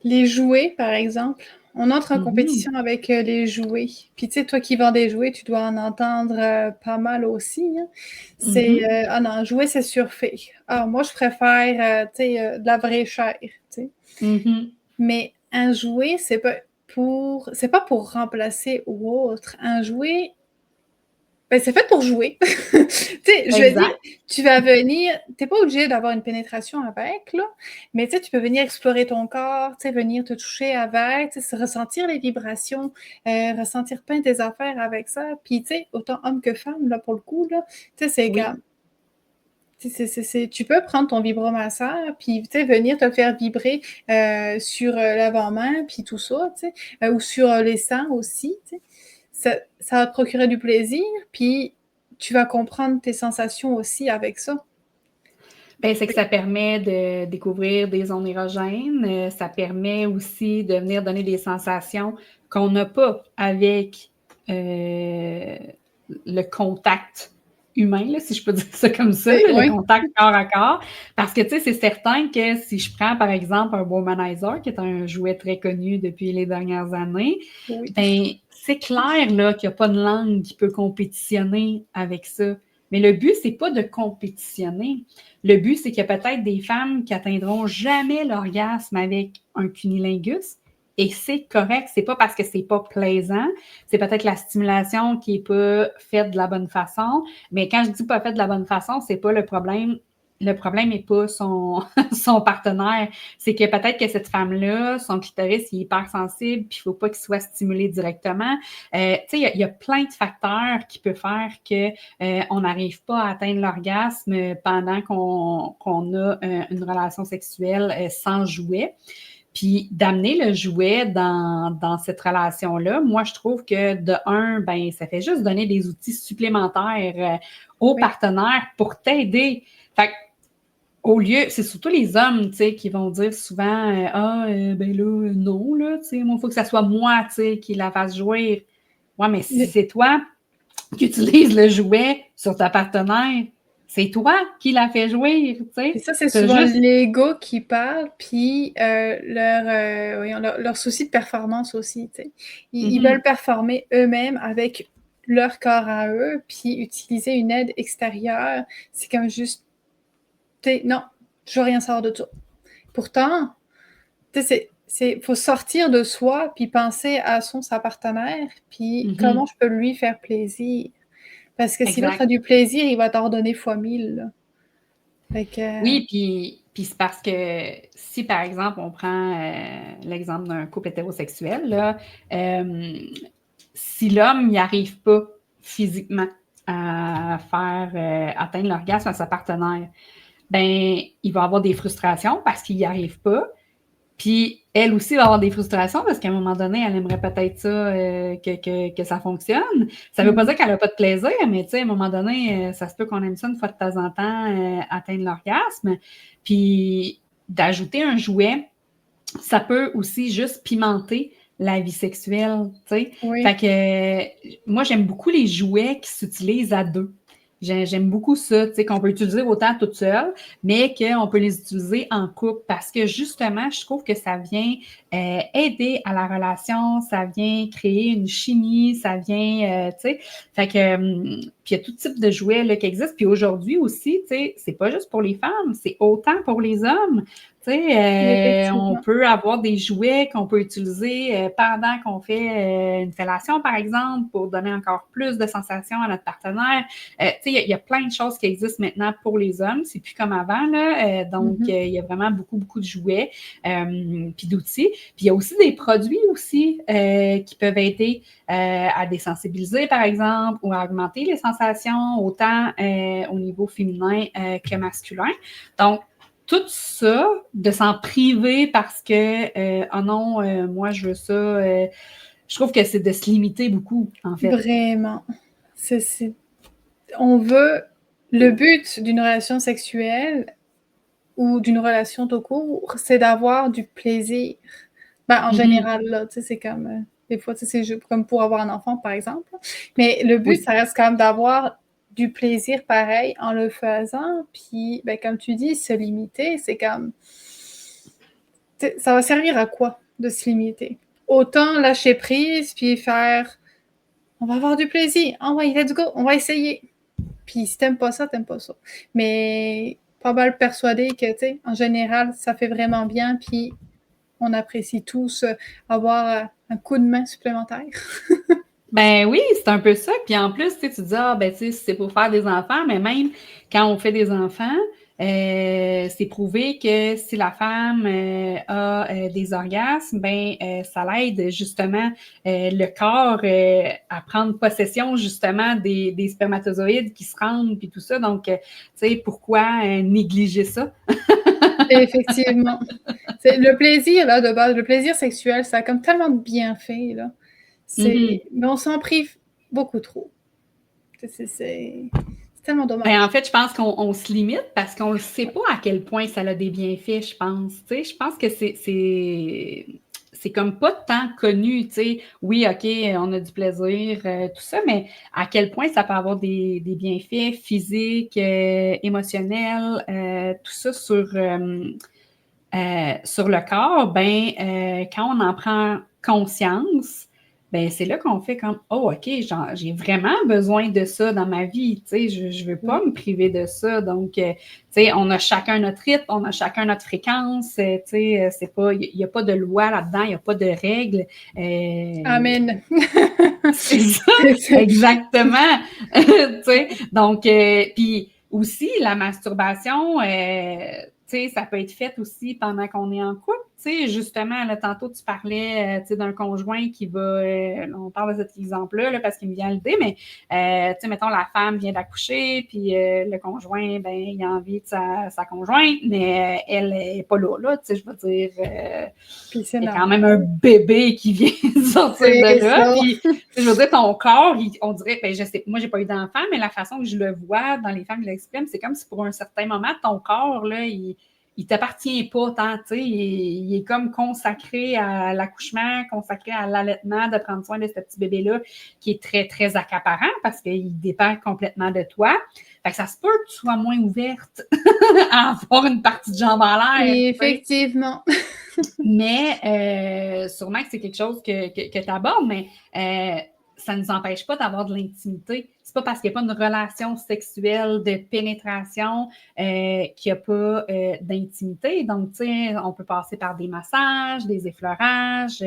Les jouets, par exemple. On entre en compétition avec les jouets. Puis, tu sais, toi qui vends des jouets, tu dois en entendre pas mal aussi. Hein? C'est ah non, jouet, c'est surfait. Ah, moi, je préfère, tu sais, de la vraie chair. Tu sais. Mais un jouet, c'est pas pour remplacer ou autre. Un jouet, ben, c'est fait pour jouer. Tu sais, je veux dire, tu vas venir, t'es pas obligé d'avoir une pénétration avec, là, mais tu sais, tu peux venir explorer ton corps, tu sais, venir te toucher avec, tu sais, ressentir les vibrations, ressentir plein tes affaires avec ça. Puis, tu sais, autant homme que femme, là, pour le coup, là, tu sais, c'est comme... Tu peux prendre ton vibromasseur, puis tu sais, venir te faire vibrer sur l'avant-main, puis tout ça, tu sais, ou sur les seins aussi, tu sais. Ça va te procurer du plaisir, puis tu vas comprendre tes sensations aussi avec ça. Ben, c'est que ça permet de découvrir des zones érogènes. Ça permet aussi de venir donner des sensations qu'on n'a pas avec le contact humain, là, si je peux dire ça comme ça, le contact corps à corps. Parce que, tu sais, c'est certain que si je prends, par exemple, un Womanizer, qui est un jouet très connu depuis les dernières années, ben, c'est clair là, qu'il n'y a pas de langue qui peut compétitionner avec ça. Mais le but, c'est pas de compétitionner. Le but, c'est qu'il y a peut-être des femmes qui atteindront jamais l'orgasme avec un cunilingus. Et c'est correct, c'est pas parce que c'est pas plaisant, c'est peut-être la stimulation qui est pas faite de la bonne façon. Mais quand je dis pas faite de la bonne façon, c'est pas le problème. Le problème n'est pas son partenaire. C'est que peut-être que cette femme-là, son clitoris, il est hypersensible, puis il ne faut pas qu'il soit stimulé directement. Tu sais, il y a plein de facteurs qui peuvent faire qu'on n'arrive pas à atteindre l'orgasme pendant qu'on a une relation sexuelle sans jouet. Puis d'amener le jouet dans cette relation-là, moi, je trouve que de un, ben, ça fait juste donner des outils supplémentaires aux partenaires pour t'aider. Fait que, au lieu, c'est surtout les hommes, tu sais, qui vont dire souvent ben là, non, là, tu sais, moi, il faut que ça soit moi, tu sais, qui la fasse jouir. Ouais, mais si c'est toi qui utilises le jouet sur ta partenaire, c'est toi qui la fait jouir, tu sais. Et ça, c'est souvent l'ego qui parle, puis leur souci de performance aussi, tu sais. Ils veulent performer eux-mêmes avec leur corps à eux, puis utiliser une aide extérieure, c'est comme juste non, je veux rien savoir de tout. Pourtant, faut sortir de soi, puis penser à sa partenaire, puis comment je peux lui faire plaisir. Parce que si l'autre a du plaisir, il va t'en donner fois 1000. Oui, puis c'est parce que si, par exemple, on prend l'exemple d'un couple hétérosexuel, là, si l'homme n'y arrive pas physiquement à faire atteindre l'orgasme à sa partenaire, ben il va avoir des frustrations parce qu'il n'y arrive pas. Puis elle aussi va avoir des frustrations parce qu'à un moment donné, elle aimerait peut-être ça, que ça fonctionne. Ça ne veut pas dire qu'elle n'a pas de plaisir, mais tu sais, à un moment donné, ça se peut qu'on aime ça une fois de temps en temps, atteindre l'orgasme. Puis d'ajouter un jouet ça peut aussi juste pimenter la vie sexuelle, tu sais. Oui. Fait que moi, j'aime beaucoup les jouets qui s'utilisent à deux. J'aime beaucoup ça, tu sais, qu'on peut utiliser autant toute seule, mais qu'on peut les utiliser en couple parce que justement, je trouve que ça vient aider à la relation, ça vient créer une chimie, ça vient, tu sais, fait que, puis il y a tout type de jouets là, qui existent. Puis aujourd'hui aussi, tu sais, c'est pas juste pour les femmes, c'est autant pour les hommes. Tu sais, on peut avoir des jouets qu'on peut utiliser pendant qu'on fait une fellation, par exemple, pour donner encore plus de sensations à notre partenaire. Tu sais, il y a plein de choses qui existent maintenant pour les hommes. C'est plus comme avant, là. Donc, il y a vraiment beaucoup, beaucoup de jouets puis d'outils. Puis, il y a aussi des produits aussi qui peuvent aider à désensibiliser, par exemple, ou à augmenter les sensations, autant au niveau féminin que masculin. Donc, tout ça, de s'en priver parce que, oh non, moi, je veux ça, je trouve que c'est de se limiter beaucoup, en fait. Vraiment. On veut... Le but d'une relation sexuelle ou d'une relation tout court, c'est d'avoir du plaisir. Ben, en général, là, tu sais, c'est comme... des fois, tu sais, c'est comme pour avoir un enfant, par exemple. Mais le but, ça reste quand même d'avoir du plaisir pareil en le faisant. Puis, ben, comme tu dis, se limiter, c'est comme... Ça va servir à quoi de se limiter? Autant lâcher prise, puis faire... On va avoir du plaisir. Ah ouais, let's go, on va essayer. Puis si t'aimes pas ça, t'aimes pas ça. Mais pas mal persuadée que, tu sais, en général, ça fait vraiment bien, puis on apprécie tous avoir un coup de main supplémentaire. Ben oui, c'est un peu ça. Puis en plus, tu te dis, ah, ben, tu sais, c'est pour faire des enfants, mais même quand on fait des enfants, c'est prouvé que si la femme a des orgasmes, ben, ça l'aide justement le corps à prendre possession justement des spermatozoïdes qui se rendent, puis tout ça. Donc, tu sais, pourquoi négliger ça? Effectivement. C'est le plaisir, là, de base, le plaisir sexuel, ça a comme tellement de bienfaits, là. Mais on s'en prive beaucoup trop. C'est tellement dommage. Ben, en fait, je pense qu'on se limite parce qu'on ne sait pas à quel point ça a des bienfaits, je pense. Tu sais, je pense que c'est comme pas tant connu, tu sais. Oui, OK, on a du plaisir, tout ça, mais à quel point ça peut avoir des bienfaits physiques, émotionnels, tout ça sur le corps, ben, quand on en prend conscience, ben, c'est là qu'on fait comme, oh, OK, j'ai vraiment besoin de ça dans ma vie, tu sais, je veux pas me priver de ça. Donc, tu sais, on a chacun notre rythme, on a chacun notre fréquence, tu sais, c'est pas, il n'y a pas de loi là-dedans, il n'y a pas de règles. Amen. C'est ça, exactement. Tu sais, donc, puis aussi, la masturbation, tu sais, ça peut être fait aussi pendant qu'on est en couple. Tu sais, justement, là, tantôt, tu parlais, tu sais, d'un conjoint qui va... on parle de cet exemple-là là, parce qu'il me vient à l'idée, mais, tu sais, mettons, la femme vient d'accoucher, puis le conjoint, ben, il a envie de sa conjointe, mais elle n'est pas là, tu sais, je veux dire... il y a quand même un bébé qui vient sortir de là. Puis, je veux dire, ton corps, on dirait, ben, je sais, moi, j'ai pas eu d'enfant, mais la façon que je le vois dans les femmes qui l'expriment, c'est comme si pour un certain moment, ton corps, là, il t'appartient pas tant, tu sais, il est comme consacré à l'accouchement, consacré à l'allaitement, de prendre soin de ce petit bébé-là, qui est très, très accaparant parce qu'il dépend complètement de toi. Fait que ça se peut que tu sois moins ouverte à avoir une partie de jambe en l'air. Effectivement. Mais sûrement que c'est quelque chose que tu abordes, mais ça ne nous empêche pas d'avoir de l'intimité. C'est pas parce qu'il n'y a pas une relation sexuelle de pénétration qu'il n'y a pas d'intimité. Donc, tu sais, on peut passer par des massages, des effleurages, tu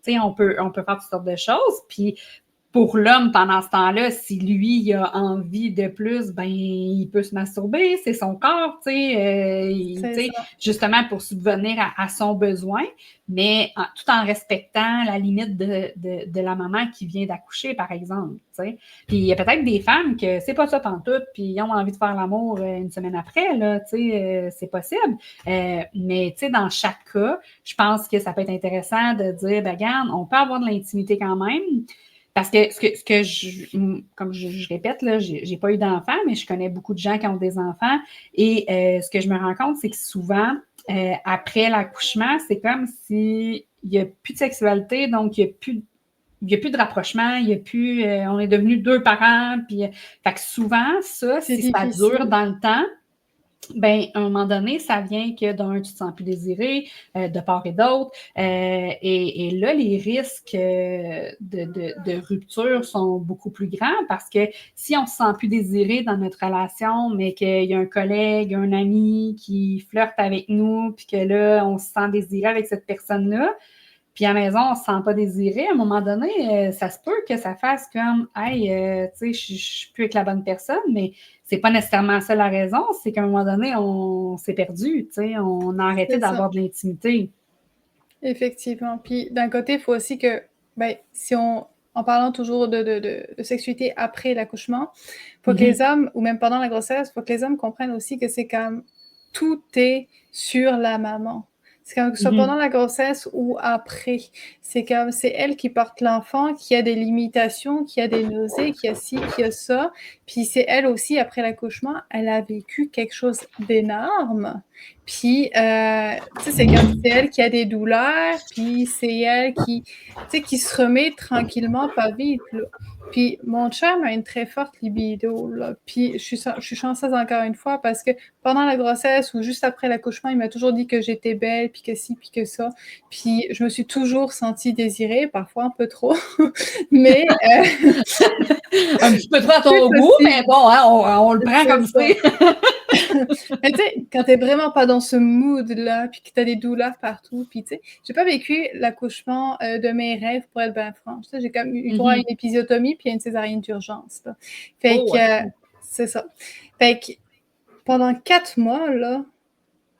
sais, on peut faire toutes sortes de choses. Puis, pour l'homme, pendant ce temps-là, si lui il a envie de plus, ben il peut se masturber, c'est son corps, tu sais, justement pour subvenir à son besoin, mais tout en respectant la limite de la maman qui vient d'accoucher, par exemple, tu sais. Puis il y a peut-être des femmes que c'est pas ça pantoute, puis ils ont envie de faire l'amour une semaine après, là, tu sais, c'est possible. Mais tu sais, dans chaque cas, je pense que ça peut être intéressant de dire, ben regarde, on peut avoir de l'intimité quand même. Parce que comme je répète, là, j'ai pas eu d'enfants, mais je connais beaucoup de gens qui ont des enfants. Et ce que je me rends compte, c'est que souvent, après l'accouchement, c'est comme s'il n'y a plus de sexualité, donc il n'y a plus de rapprochement, il y a plus, on est devenus 2 parents. Puis, fait que souvent, ça, C'est si ça dure difficile. dans le temps, ben, à un moment donné, ça vient que d'un, tu te sens plus désiré, de part et d'autre. Et là, les risques de rupture sont beaucoup plus grands parce que si on se sent plus désiré dans notre relation, mais qu'il y a un collègue, un ami qui flirte avec nous, puis que là, on se sent désiré avec cette personne-là, puis à la maison, on ne se sent pas désiré, à un moment donné, ça se peut que ça fasse comme hey, tu sais, je suis plus avec la bonne personne, mais c'est pas nécessairement ça la raison, c'est qu'à un moment donné, on s'est perdu, tu sais, on a arrêté d'avoir de l'intimité. Effectivement. Puis d'un côté, il faut aussi que, ben, si on, en parlant toujours de sexualité après l'accouchement, il faut que les hommes, ou même pendant la grossesse, il faut que les hommes comprennent aussi que c'est comme tout est sur la maman. C'est comme que ce soit pendant la grossesse ou après. C'est comme, c'est elle qui porte l'enfant, qui a des limitations, qui a des nausées, qui a ci, qui a ça. Puis c'est elle aussi, après l'accouchement, elle a vécu quelque chose d'énorme. Puis, tu sais, c'est comme c'est elle qui a des douleurs, puis c'est elle qui, tu sais, qui se remet tranquillement, pas vite, là. Puis mon chum a une très forte libido, là. Puis je suis chanceuse encore une fois parce que pendant la grossesse ou juste après l'accouchement, il m'a toujours dit que j'étais belle, puis que ci, puis que ça. Puis je me suis toujours sentie désirée, parfois un peu trop, mais un petit peu trop à ton goût, mais bon, hein, on le prend comme c'est. Mais tu sais, quand t'es vraiment pas dans ce mood-là, puis que t'as des douleurs partout, puis tu sais, j'ai pas vécu l'accouchement de mes rêves, pour être bien franche. J'ai quand même eu droit à une épisiotomie puis à une césarienne d'urgence. Là. Fait que, c'est ça. Fait que pendant 4 mois, là,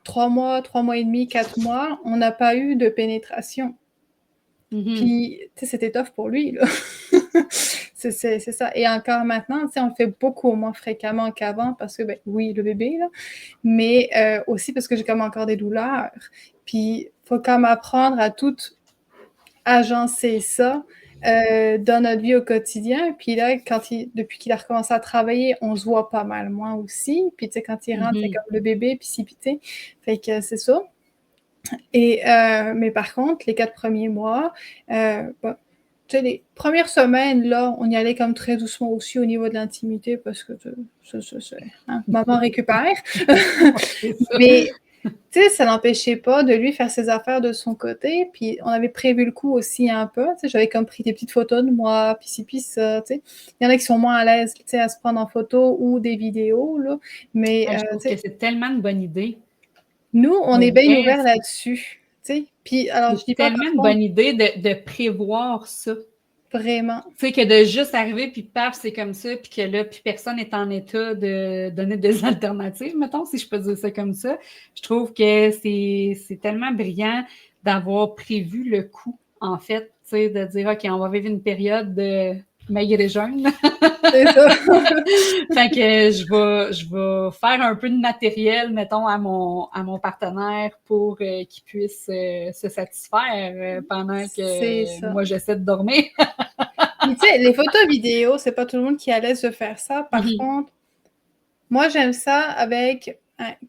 3 mois et demi, 4 mois, on n'a pas eu de pénétration. Puis, tu sais, c'était tough pour lui, là. C'est ça. Et encore maintenant, tu sais, on le fait beaucoup moins fréquemment qu'avant parce que, ben, oui, le bébé, là, mais aussi parce que j'ai comme encore des douleurs. Puis, il faut comme apprendre à tout agencer ça dans notre vie au quotidien. Puis là, depuis qu'il a recommencé à travailler, on se voit pas mal moins aussi. Puis, tu sais, quand il rentre, c'est comme le bébé, puis si, puis tu sais. Fait que c'est ça. Et, mais par contre, les 4 premiers mois, bon, tu sais, les premières semaines, là, on y allait comme très doucement aussi au niveau de l'intimité parce que maman récupère. Mais tu sais, ça n'empêchait pas de lui faire ses affaires de son côté. Puis on avait prévu le coup aussi un peu. Tu sais, j'avais comme pris des petites photos de moi, puis ci, puis ça. Tu sais, il y en a qui sont moins à l'aise, tu sais, à se prendre en photo ou des vidéos là. Mais je trouve que c'est tellement une bonne idée. Nous, on est bien ouverts là-dessus. Puis, alors, je dis pas tellement une bonne idée de prévoir ça. Vraiment. Tu sais, que de juste arriver, puis paf, c'est comme ça, puis que là, puis personne n'est en état de donner des alternatives, mettons, si je peux dire ça comme ça. Je trouve que c'est tellement brillant d'avoir prévu le coup, en fait, tu sais, de dire, OK, on va vivre une période de maigre et jeune. C'est ça. Fait que je vais faire un peu de matériel, mettons, à mon partenaire pour qu'il puisse se satisfaire pendant que moi, j'essaie de dormir. Puis, tu sais, les photos vidéos, c'est pas tout le monde qui est à l'aise de faire ça. Par contre, moi, j'aime ça avec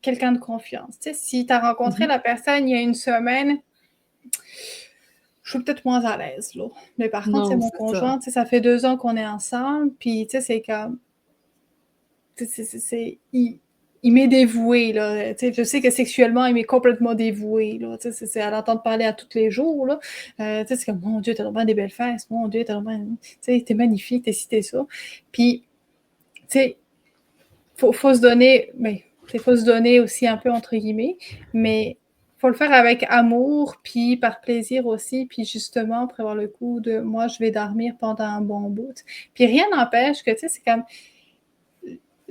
quelqu'un de confiance. Tu sais, si tu as rencontré la personne il y a une semaine, je suis peut-être moins à l'aise, là. Mais par contre, c'est mon conjoint, tu sais, ça fait 2 ans qu'on est ensemble, puis, tu sais, c'est comme... Il m'est dévoué, là. Tu sais, je sais que sexuellement, il m'est complètement dévoué, là. Tu sais, c'est à l'entendre parler à tous les jours, là. Tu sais, c'est comme, mon Dieu, t'as vraiment des belles fesses. Mon Dieu, t'as vraiment... Tu sais, t'es magnifique, t'es ci, t'es ça. Puis, tu sais, faut se donner... Ben, faut se donner aussi un peu, entre guillemets, mais faut le faire avec amour, puis par plaisir aussi, puis justement, prévoir le coup de, moi, je vais dormir pendant un bon bout. Puis rien n'empêche que, tu sais, c'est comme...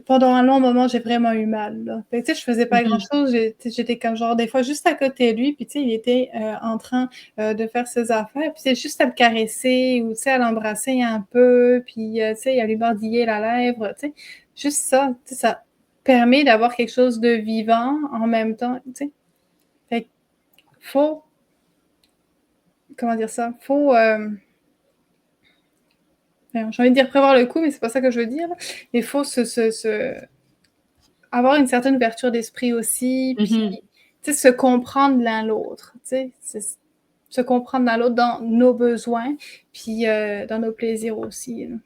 Pendant un long moment, j'ai vraiment eu mal, là. Fait que, tu sais, je faisais pas grand-chose. J'étais comme genre des fois juste à côté de lui, puis tu sais, il était en train de faire ses affaires, puis c'est juste à le caresser ou tu sais, à l'embrasser un peu, puis tu sais, à lui mordiller la lèvre, tu sais. Juste ça, tu sais, ça permet d'avoir quelque chose de vivant en même temps, tu sais. Fait que faut... Comment dire ça? Faut... j'ai envie de dire prévoir le coup, mais c'est pas ça que je veux dire. Il faut avoir une certaine ouverture d'esprit aussi, puis se comprendre l'un l'autre, se comprendre l'un l'autre dans nos besoins, puis dans nos plaisirs aussi. Là.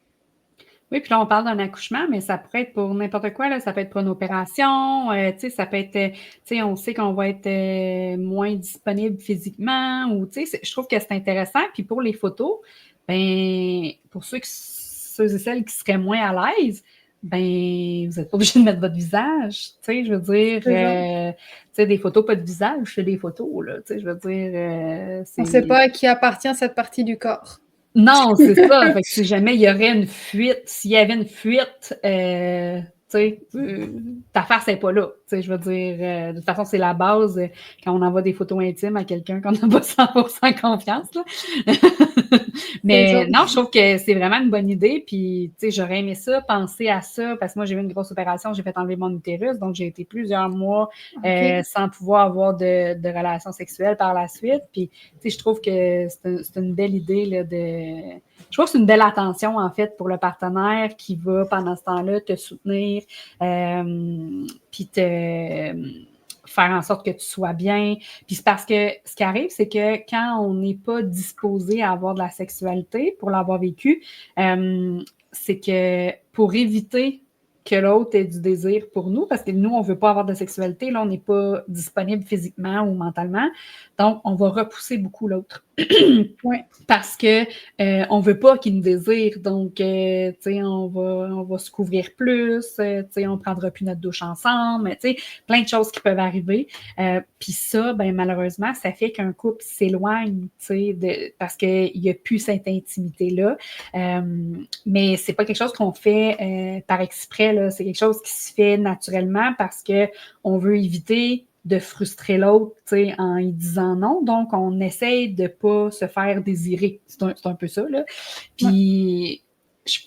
Oui, puis là, on parle d'un accouchement, mais ça pourrait être pour n'importe quoi. Là. Ça peut être pour une opération, ça peut être, on sait qu'on va être moins disponible physiquement, ou je trouve que c'est intéressant. Puis pour les photos, ben pour ceux et celles qui seraient moins à l'aise, ben vous n'êtes pas obligé de mettre votre visage. Je veux dire, des photos pas de visage, c'est des photos, là. Je veux dire. On ne sait pas à qui appartient cette partie du corps. Non, c'est ça. Fait que si jamais il y aurait une fuite, s'il y avait une fuite, ta face n'est pas là. Je veux dire, de toute façon, c'est la base quand on envoie des photos intimes à quelqu'un qu'on n'a pas 100% confiance. Là. Mais non, je trouve que c'est vraiment une bonne idée. Puis, j'aurais aimé ça, penser à ça, parce que moi, j'ai eu une grosse opération, j'ai fait enlever mon utérus, donc j'ai été plusieurs mois sans pouvoir avoir de relations sexuelles par la suite. Puis, je trouve que c'est une belle idée là, je trouve que c'est une belle attention, en fait, pour le partenaire qui va, pendant ce temps-là, te soutenir, puis te faire en sorte que tu sois bien. Puis c'est parce que ce qui arrive, c'est que quand on n'est pas disposé à avoir de la sexualité, pour l'avoir vécu, c'est que pour éviter que l'autre ait du désir pour nous, parce que nous, on ne veut pas avoir de sexualité, là, on n'est pas disponible physiquement ou mentalement, donc on va repousser beaucoup l'autre. Ouais. Parce que on veut pas qu'il nous désire, donc on va se couvrir plus, on prendra plus notre douche ensemble, plein de choses qui peuvent arriver. Puis ça, ben malheureusement, ça fait qu'un couple s'éloigne, parce qu'il n'y a plus cette intimité-là. Mais c'est pas quelque chose qu'on fait par exprès, là. C'est quelque chose qui se fait naturellement parce que on veut éviter de frustrer l'autre, en y disant non. Donc, on essaye de pas se faire désirer. C'est un peu ça, là. Puis,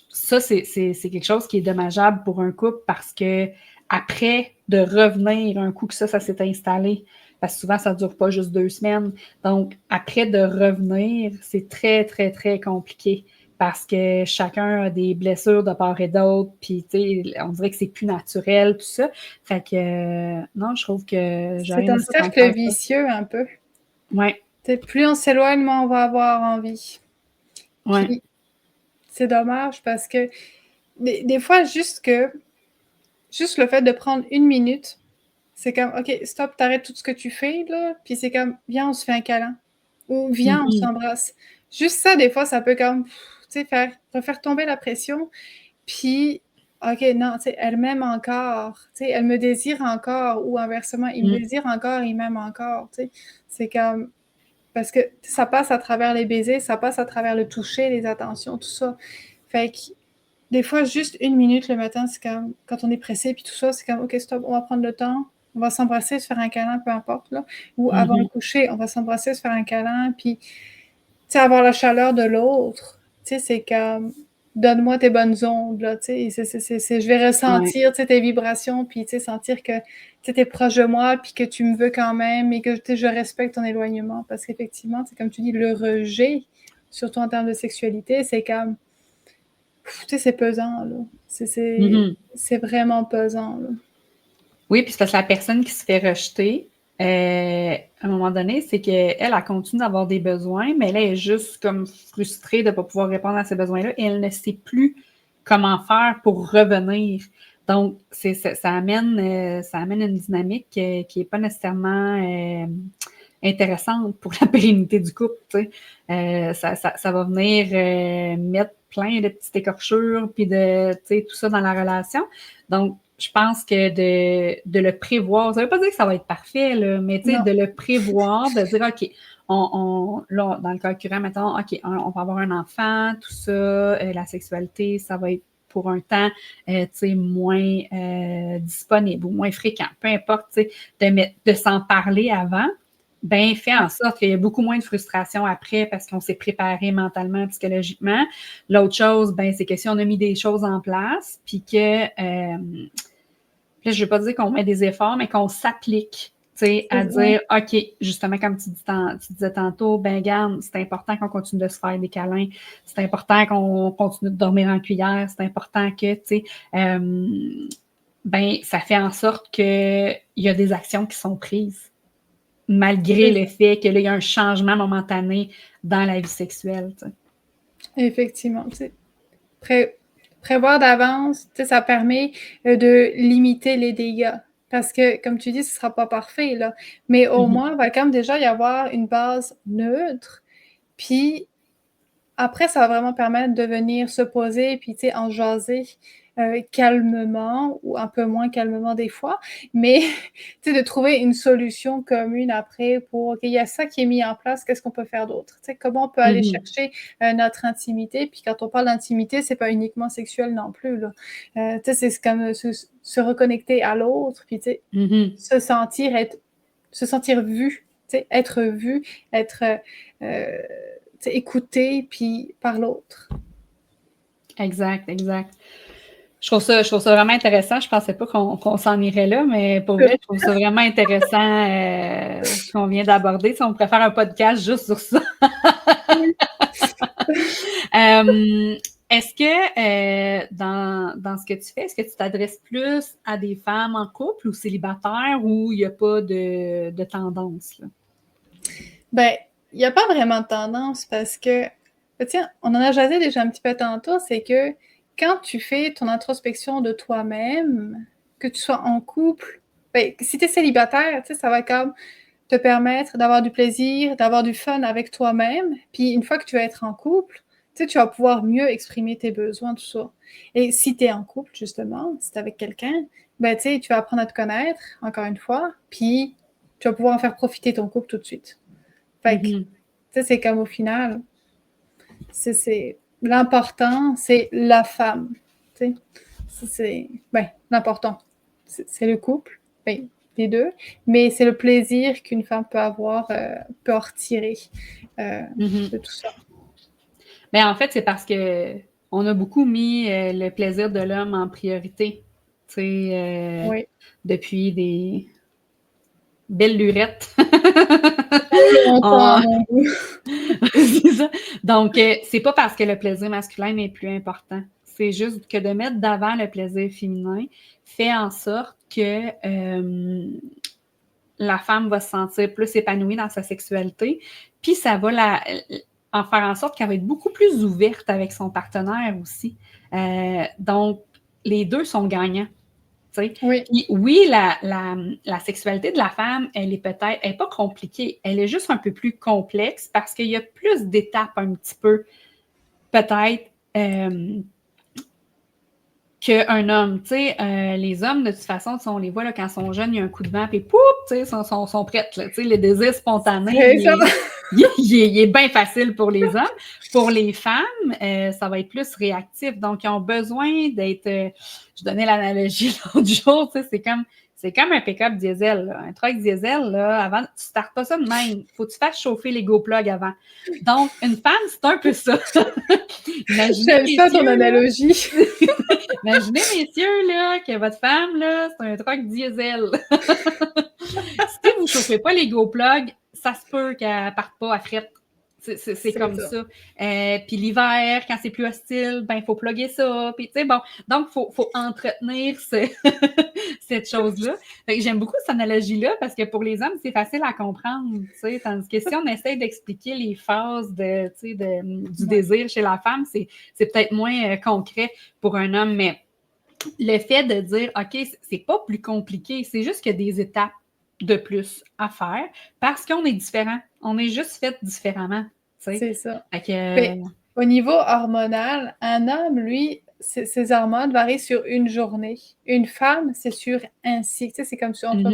ça, c'est quelque chose qui est dommageable pour un couple parce que après de revenir, un coup que ça s'est installé, parce que souvent, ça ne dure pas juste 2 semaines. Donc, après de revenir, c'est très, très, très compliqué parce que chacun a des blessures de part et d'autre, puis on dirait que c'est plus naturel, tout ça. Fait que, non, je trouve que... C'est un cercle vicieux, un peu. Oui. Plus on s'éloigne, moins on va avoir envie. Oui. C'est dommage parce que des fois, juste le fait de prendre 1 minute, c'est comme, OK, stop, t'arrêtes tout ce que tu fais, là, puis c'est comme, viens, on se fait un câlin. Ou viens, on s'embrasse. Juste ça, des fois, ça peut comme... faire tomber la pression, puis, OK, non, elle m'aime encore, elle me désire encore, ou inversement, il me désire encore, il m'aime encore, c'est comme, parce que ça passe à travers les baisers, ça passe à travers le toucher, les attentions, tout ça, fait que, des fois, juste 1 minute le matin, c'est comme, quand on est pressé, puis tout ça, c'est comme, OK, stop, on va prendre le temps, on va s'embrasser, se faire un câlin, peu importe, là, ou avant le coucher, on va s'embrasser, se faire un câlin, puis, avoir la chaleur de l'autre, c'est comme, donne-moi tes bonnes ondes, là, je vais ressentir, tes vibrations, puis, sentir que, tu es proche de moi, puis que tu me veux quand même, et que, je respecte ton éloignement, parce qu'effectivement, comme tu dis, le rejet, surtout en termes de sexualité, c'est comme, c'est pesant, là. C'est vraiment pesant, là. Oui, puis c'est parce que la personne qui se fait rejeter, à un moment donné, c'est qu'elle, elle continue d'avoir des besoins, mais elle est juste comme frustrée de ne pas pouvoir répondre à ces besoins-là et elle ne sait plus comment faire pour revenir. Donc, ça amène une dynamique qui n'est pas nécessairement intéressante pour la pérennité du couple. Ça va venir mettre plein de petites écorchures puis de tout ça dans la relation. Donc, je pense que de le prévoir, ça ne veut pas dire que ça va être parfait, là, mais de le prévoir, de dire, OK, là, dans le cas current, mettons, OK, on va avoir un enfant, tout ça, la sexualité, ça va être pour un temps moins disponible ou moins fréquent, peu importe, de s'en parler avant, ben fait en sorte qu'il y a beaucoup moins de frustration après parce qu'on s'est préparé mentalement, psychologiquement. L'autre chose, ben c'est que si on a mis des choses en place, puis que là, je ne veux pas dire qu'on met des efforts, mais qu'on s'applique. à dire, OK, justement, comme tu disais tantôt, ben garde, c'est important qu'on continue de se faire des câlins, c'est important qu'on continue de dormir en cuillère, c'est important que, tu sais, ben ça fait en sorte qu'il y a des actions qui sont prises, malgré le fait que là, il y a un changement momentané dans la vie sexuelle, tu sais. Effectivement, prévoir d'avance, ça permet de limiter les dégâts. Parce que, comme tu dis, ce ne sera pas parfait, là. Mais au moins, il va quand même déjà y avoir une base neutre. Puis après, ça va vraiment permettre de venir se poser, puis en jaser calmement ou un peu moins calmement des fois, mais de trouver une solution commune après pour, OK, il y a ça qui est mis en place, qu'est-ce qu'on peut faire d'autre? Comment on peut aller chercher notre intimité? Puis quand on parle d'intimité, c'est pas uniquement sexuel non plus. Là. C'est comme se reconnecter à l'autre, puis se sentir vu, être vu, être écouté, puis par l'autre. Exact. Je trouve ça vraiment intéressant. Je pensais pas qu'on s'en irait là, mais pour vrai, je trouve ça vraiment intéressant ce qu'on vient d'aborder. Si on pourrait faire un podcast juste sur ça. Est-ce que dans ce que tu fais, est-ce que tu t'adresses plus à des femmes en couple ou célibataires ou il n'y a pas de tendance, là? Ben, il n'y a pas vraiment de tendance parce que, tiens, on en a jasé déjà un petit peu tantôt, c'est que quand tu fais ton introspection de toi-même, que tu sois en couple, ben, si tu es célibataire, ça va comme te permettre d'avoir du plaisir, d'avoir du fun avec toi-même. Puis une fois que tu vas être en couple, tu vas pouvoir mieux exprimer tes besoins, tout ça. Et si tu es en couple, justement, si tu es avec quelqu'un, ben, tu vas apprendre à te connaître, encore une fois, puis tu vas pouvoir en faire profiter ton couple tout de suite. Fait que, c'est comme au final, c'est l'important, c'est la femme. C'est l'important. C'est le couple, les deux, mais c'est le plaisir qu'une femme peut avoir, peut en retirer de tout ça. Mais en fait, c'est parce que on a beaucoup mis le plaisir de l'homme en priorité. Oui. Depuis des belles lurettes. C'est ça. Donc, c'est pas parce que le plaisir masculin est plus important. C'est juste que de mettre d'avant le plaisir féminin fait en sorte que la femme va se sentir plus épanouie dans sa sexualité, puis ça va en faire en sorte qu'elle va être beaucoup plus ouverte avec son partenaire aussi. Donc, les deux sont gagnants. Oui. Puis, oui, la sexualité de la femme, elle n'est pas compliquée, elle est juste un peu plus complexe parce qu'il y a plus d'étapes un petit peu, peut-être, qu'un homme. Les hommes, de toute façon, on les voit là, quand ils sont jeunes, il y a un coup de vent, puis pouf, ils sont prêts. Le désir spontané, il est bien facile pour les hommes. Pour les femmes, ça va être plus réactif. Donc, ils ont besoin d'être... je donnais l'analogie l'autre jour, c'est comme un pick-up diesel. Là. Un truck diesel, là, avant, tu ne startes pas ça de même. Il faut que tu fasses chauffer les go plugs avant. Donc, une femme, c'est un peu ça. J'aime ça ton analogie. Imaginez, messieurs, là, que votre femme, là, c'est un truck diesel. Si vous ne chauffez pas les go plugs, ça se peut qu'elle ne parte pas à frette. C'est comme ça. Puis l'hiver, quand c'est plus hostile, ben il faut plugger ça. Puis, bon, donc, il faut entretenir cette chose-là. J'aime beaucoup cette analogie-là parce que pour les hommes, c'est facile à comprendre. Tandis que si on essaie d'expliquer les phases du désir chez la femme, c'est peut-être moins concret pour un homme. Mais le fait de dire, OK, c'est pas plus compliqué, c'est juste qu'il y a des étapes de plus à faire parce qu'on est différent. On est juste fait différemment. C'est ça. Au niveau hormonal, un homme, lui, ses hormones varient sur une journée. Une femme, c'est sur un cycle. C'est comme sur entre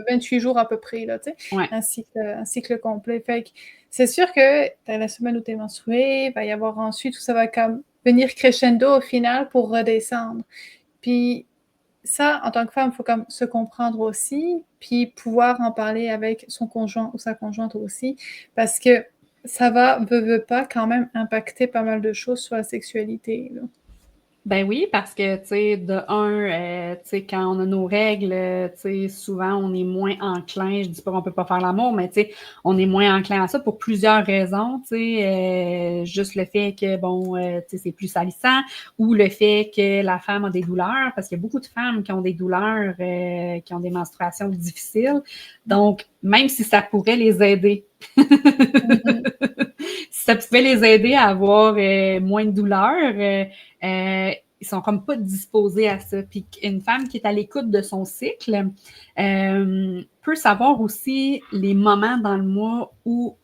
28 jours à peu près, là, un cycle complet. Fait que c'est sûr que dans la semaine où tu es menstruée, il va y avoir ensuite où ça va comme venir crescendo au final pour redescendre. Puis ça, en tant que femme, il faut comme se comprendre aussi, puis pouvoir en parler avec son conjoint ou sa conjointe aussi, parce que ça va, veut pas, quand même impacter pas mal de choses sur la sexualité. Là. Ben oui, parce que, tu sais, de un, tu sais, quand on a nos règles, tu sais, souvent, on est moins enclin, je dis pas qu'on peut pas faire l'amour, mais tu sais, on est moins enclin à ça pour plusieurs raisons, tu sais, juste le fait que, bon, tu sais, c'est plus salissant, ou le fait que la femme a des douleurs, parce qu'il y a beaucoup de femmes qui ont des douleurs, qui ont des menstruations difficiles, donc, même si ça pourrait les aider, Mhm. si ça pouvait les aider à avoir moins de douleur, ils sont comme pas disposés à ça. Puis une femme qui est à l'écoute de son cycle peut savoir aussi les moments dans le mois où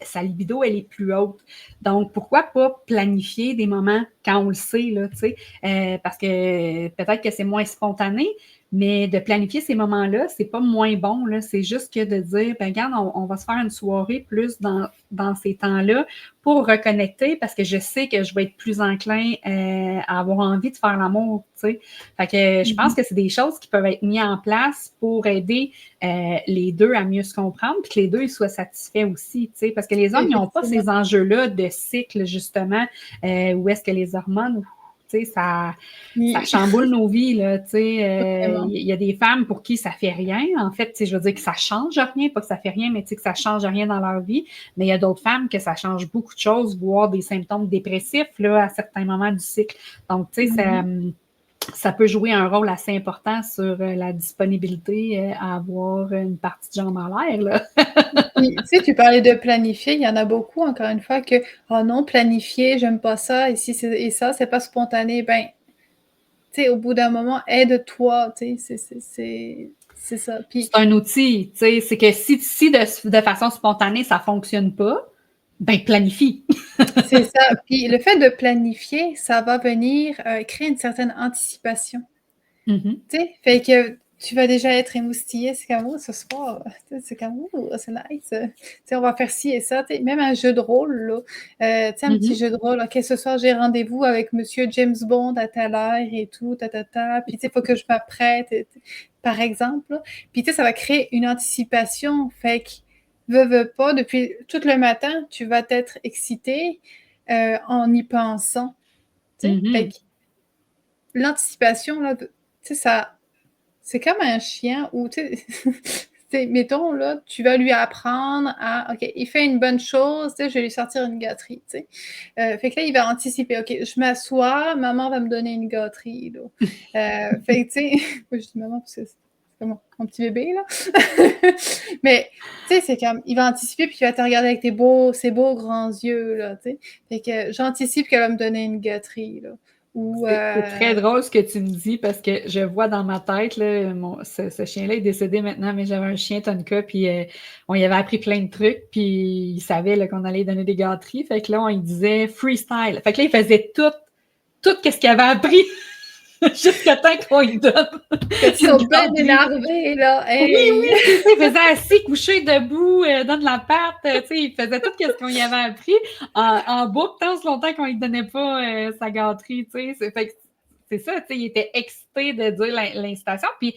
sa libido, elle est plus haute. Donc, pourquoi pas planifier des moments quand on le sait, là, tu sais, parce que peut-être que c'est moins spontané, mais de planifier ces moments-là, c'est pas moins bon, là. C'est juste que de dire, ben regarde, on va se faire une soirée plus dans ces temps-là pour reconnecter parce que je sais que je vais être plus enclin à avoir envie de faire l'amour, tu sais. Fait que je pense que c'est des choses qui peuvent être mises en place pour aider les deux à mieux se comprendre puis que les deux ils soient satisfaits aussi, tu sais. Parce que les hommes, ils n'ont pas Effectivement. ces enjeux-là de cycle, justement, où est-ce que les hormones tu sais, ça chamboule nos vies, là, tu sais. Il y a des femmes pour qui ça fait rien. En fait, tu sais, je veux dire que ça change rien, pas que ça fait rien, mais tu sais, que ça change rien dans leur vie. Mais il y a d'autres femmes que ça change beaucoup de choses, voire des symptômes dépressifs, là, à certains moments du cycle. Donc, tu sais, ça peut jouer un rôle assez important sur la disponibilité à avoir une partie de jambe en l'air, là. Puis, tu sais, tu parlais de planifier, il y en a beaucoup, encore une fois, que oh non, planifier, j'aime pas ça, et ça, c'est pas spontané. Ben, tu sais, au bout d'un moment, aide-toi, tu sais, c'est ça. Puis, C'est un outil, tu sais, c'est que si de façon spontanée, ça fonctionne pas, ben planifie. c'est ça. Puis, le fait de planifier, ça va venir créer une certaine anticipation. Mm-hmm. Tu sais, fait que tu vas déjà être émoustillé, c'est comme, oh, ce soir, c'est comme, oh, c'est nice, tu sais, on va faire ci et ça, tu sais, même un jeu de rôle, là, tu sais, un petit jeu de rôle, ok, ce soir, j'ai rendez-vous avec monsieur James Bond à telle heure et tout, puis tu sais, il faut que je m'apprête, par exemple, là. Puis tu sais, ça va créer une anticipation, fait que, veux pas, depuis tout le matin, tu vas être excité en y pensant, tu sais, fait que l'anticipation, là, tu sais, ça c'est comme un chien où, tu sais, mettons, là, tu vas lui apprendre à, OK, il fait une bonne chose, tu sais, je vais lui sortir une gâterie, tu sais. Fait que là, il va anticiper, OK, je m'assois, maman va me donner une gâterie, là. Fait que, tu sais, je dis maman parce que c'est comme mon petit bébé, là. Mais, tu sais, c'est comme, il va anticiper, puis il va te regarder avec ses beaux grands yeux, là, tu sais. Fait que j'anticipe qu'elle va me donner une gâterie, là. Ou, C'est très drôle ce que tu me dis parce que je vois dans ma tête, là, ce chien-là est décédé maintenant, mais j'avais un chien Tonka, puis on y avait appris plein de trucs, puis il savait là, qu'on allait lui donner des gâteries. Fait que là, on lui disait freestyle. Fait que là, il faisait tout ce qu'il avait appris jusqu'à temps qu'on lui donne. Ils sont bien énervés, là. Oui, oui, Hey! c'est ça. Il faisait assis, couché, debout, dans de la pâte. Tu sais, il faisait tout ce qu'on y avait appris en boucle tant aussi longtemps qu'on lui donnait pas sa gâterie. Tu sais, c'est ça. Tu sais, il était excité de dire l'incitation. Puis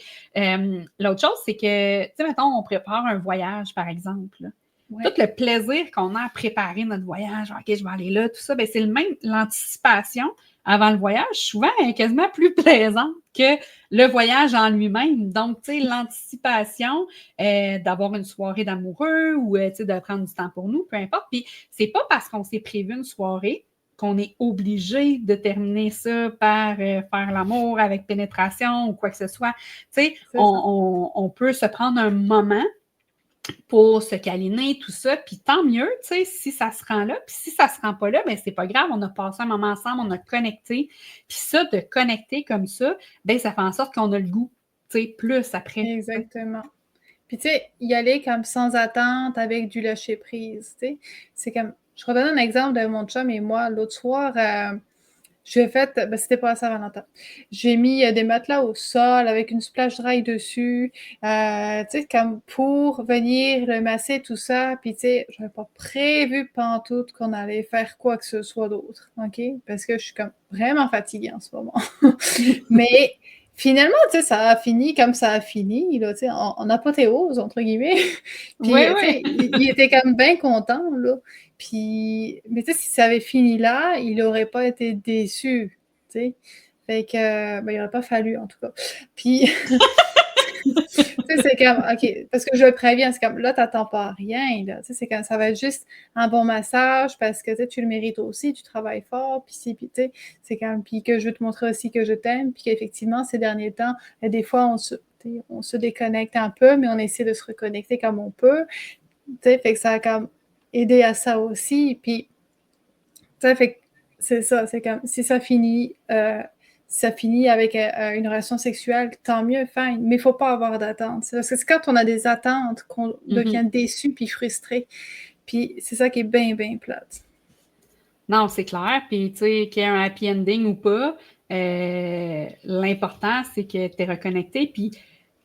l'autre chose, c'est que, tu sais, mettons, on prépare un voyage, par exemple. Là. Ouais. Tout le plaisir qu'on a à préparer notre voyage, OK, je vais aller là, tout ça, ben, c'est le même, l'anticipation avant le voyage, souvent, est quasiment plus plaisante que le voyage en lui-même. Donc, tu sais, l'anticipation d'avoir une soirée d'amoureux ou, tu sais, de prendre du temps pour nous, peu importe. Puis, c'est pas parce qu'on s'est prévu une soirée qu'on est obligé de terminer ça par faire l'amour avec pénétration ou quoi que ce soit. Tu sais, on peut se prendre un moment pour se câliner, tout ça, puis tant mieux, tu sais, si ça se rend là, puis si ça se rend pas là, ben c'est pas grave, on a passé un moment ensemble, on a connecté, puis ça, de connecter comme ça, ben ça fait en sorte qu'on a le goût, tu sais, plus après. Exactement. Puis tu sais, y aller comme sans attente avec du lâcher-prise, tu sais. C'est comme, je redonne un exemple de mon chum et moi, l'autre soir, j'ai fait, ben c'était pas à Saint-Valentin. J'ai mis des matelas au sol avec une splash dry dessus, tu sais, comme pour venir le masser, tout ça. Puis tu sais, j'avais pas prévu pantoute qu'on allait faire quoi que ce soit d'autre, OK? Parce que je suis comme vraiment fatiguée en ce moment. Mais finalement, tu sais, ça a fini comme ça a fini, là, tu sais, en apothéose, entre guillemets. Puis, Oui, tu sais, oui. il était comme bien content, là. Puis, mais tu sais, si ça avait fini là, il n'aurait pas été déçu, tu sais. Fait que, il n'aurait pas fallu, en tout cas. Puis, c'est comme, OK, parce que je le préviens, c'est comme, là, t'attends pas à rien, là. C'est comme, ça va être juste un bon massage parce que, tu le mérites aussi, tu travailles fort, puis c'est comme, puis que je veux te montrer aussi que je t'aime, puis qu'effectivement, ces derniers temps, des fois, on se déconnecte un peu, mais on essaie de se reconnecter comme on peut. Fait que ça a comme aidé à ça aussi. Puis, fait que c'est ça, c'est comme si ça finit avec une relation sexuelle, tant mieux, fine. Mais il ne faut pas avoir d'attente. Parce que c'est quand on a des attentes qu'on devient déçu puis frustré. Puis c'est ça qui est bien, bien plate. Non, c'est clair. Puis, tu sais, qu'il y ait un happy ending ou pas, l'important, c'est que tu es reconnecté. Puis,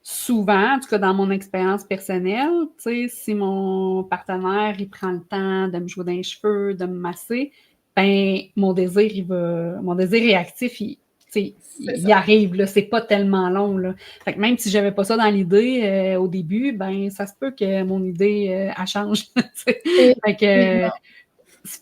souvent, en tout cas dans mon expérience personnelle, tu sais, si mon partenaire, il prend le temps de me jouer dans les cheveux, de me masser, ben mon désir réactif, il arrive, là, c'est pas tellement long, là. Fait que même si j'avais pas ça dans l'idée au début, ben ça se peut que mon idée, elle change, Fait que...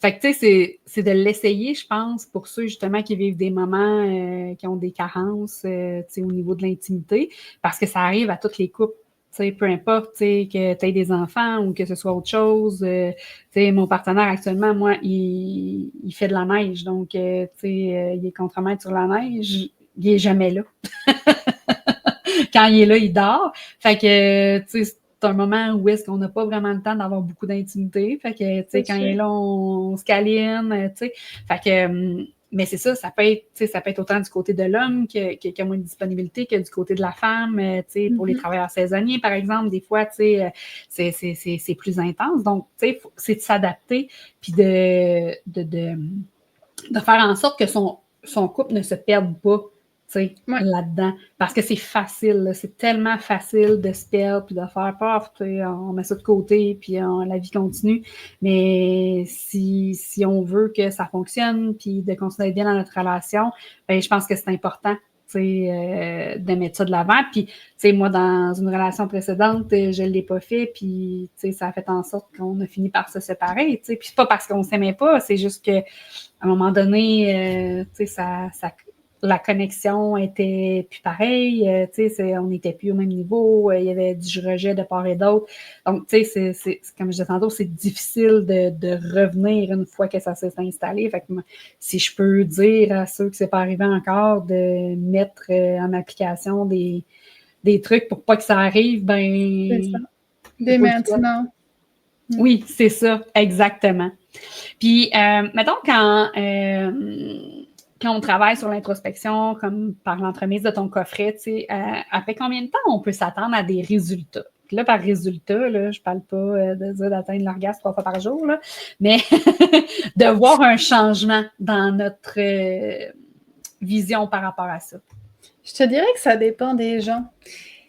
Fait que, tu sais, c'est de l'essayer, je pense, pour ceux, justement, qui vivent des moments qui ont des carences, tu sais, au niveau de l'intimité, parce que ça arrive à toutes les couples, tu sais, peu importe, tu sais, que tu aies des enfants ou que ce soit autre chose. Tu sais, mon partenaire, actuellement, moi, il fait de la neige, donc, tu sais, il est contremaître sur la neige, il est jamais là. Quand il est là, il dort. Fait que, tu sais, c'est un moment où est-ce qu'on n'a pas vraiment le temps d'avoir beaucoup d'intimité. Fait que, tu sais, quand il est là, on se câline, tu sais. Fait que, mais c'est ça peut être, tu sais, ça peut être autant du côté de l'homme qui a moins de disponibilité que du côté de la femme, tu sais, pour les travailleurs saisonniers, par exemple, des fois, tu sais, c'est plus intense. Donc, tu sais, c'est de s'adapter puis de faire en sorte que son couple ne se perde pas là-dedans. Parce que c'est facile, là, c'est tellement facile de se perdre puis de faire peur, on met ça de côté puis la vie continue. Mais si on veut que ça fonctionne puis de continuer bien dans notre relation, ben, je pense que c'est important de mettre ça de l'avant. Puis, moi, dans une relation précédente, je ne l'ai pas fait, puis ça a fait en sorte qu'on a fini par se séparer. Puis c'est pas parce qu'on ne s'aimait pas, c'est juste que à un moment donné, la connexion était plus pareille, on n'était plus au même niveau, il y avait du rejet de part et d'autre. Donc, c'est comme je disais tantôt, c'est difficile de revenir une fois que ça s'est installé. Fait que si je peux dire à ceux que c'est pas arrivé encore de mettre en application des trucs pour pas que ça arrive, ben... C'est ça. Dès maintenant. Oui, c'est ça, exactement. Puis, mettons, quand on travaille sur l'introspection, comme par l'entremise de ton coffret, tu sais, après combien de temps on peut s'attendre à des résultats? Puis là, par résultat, là, je parle pas de dire d'atteindre l'orgasme 3 fois par jour, là, mais de voir un changement dans notre vision par rapport à ça. Je te dirais que ça dépend des gens.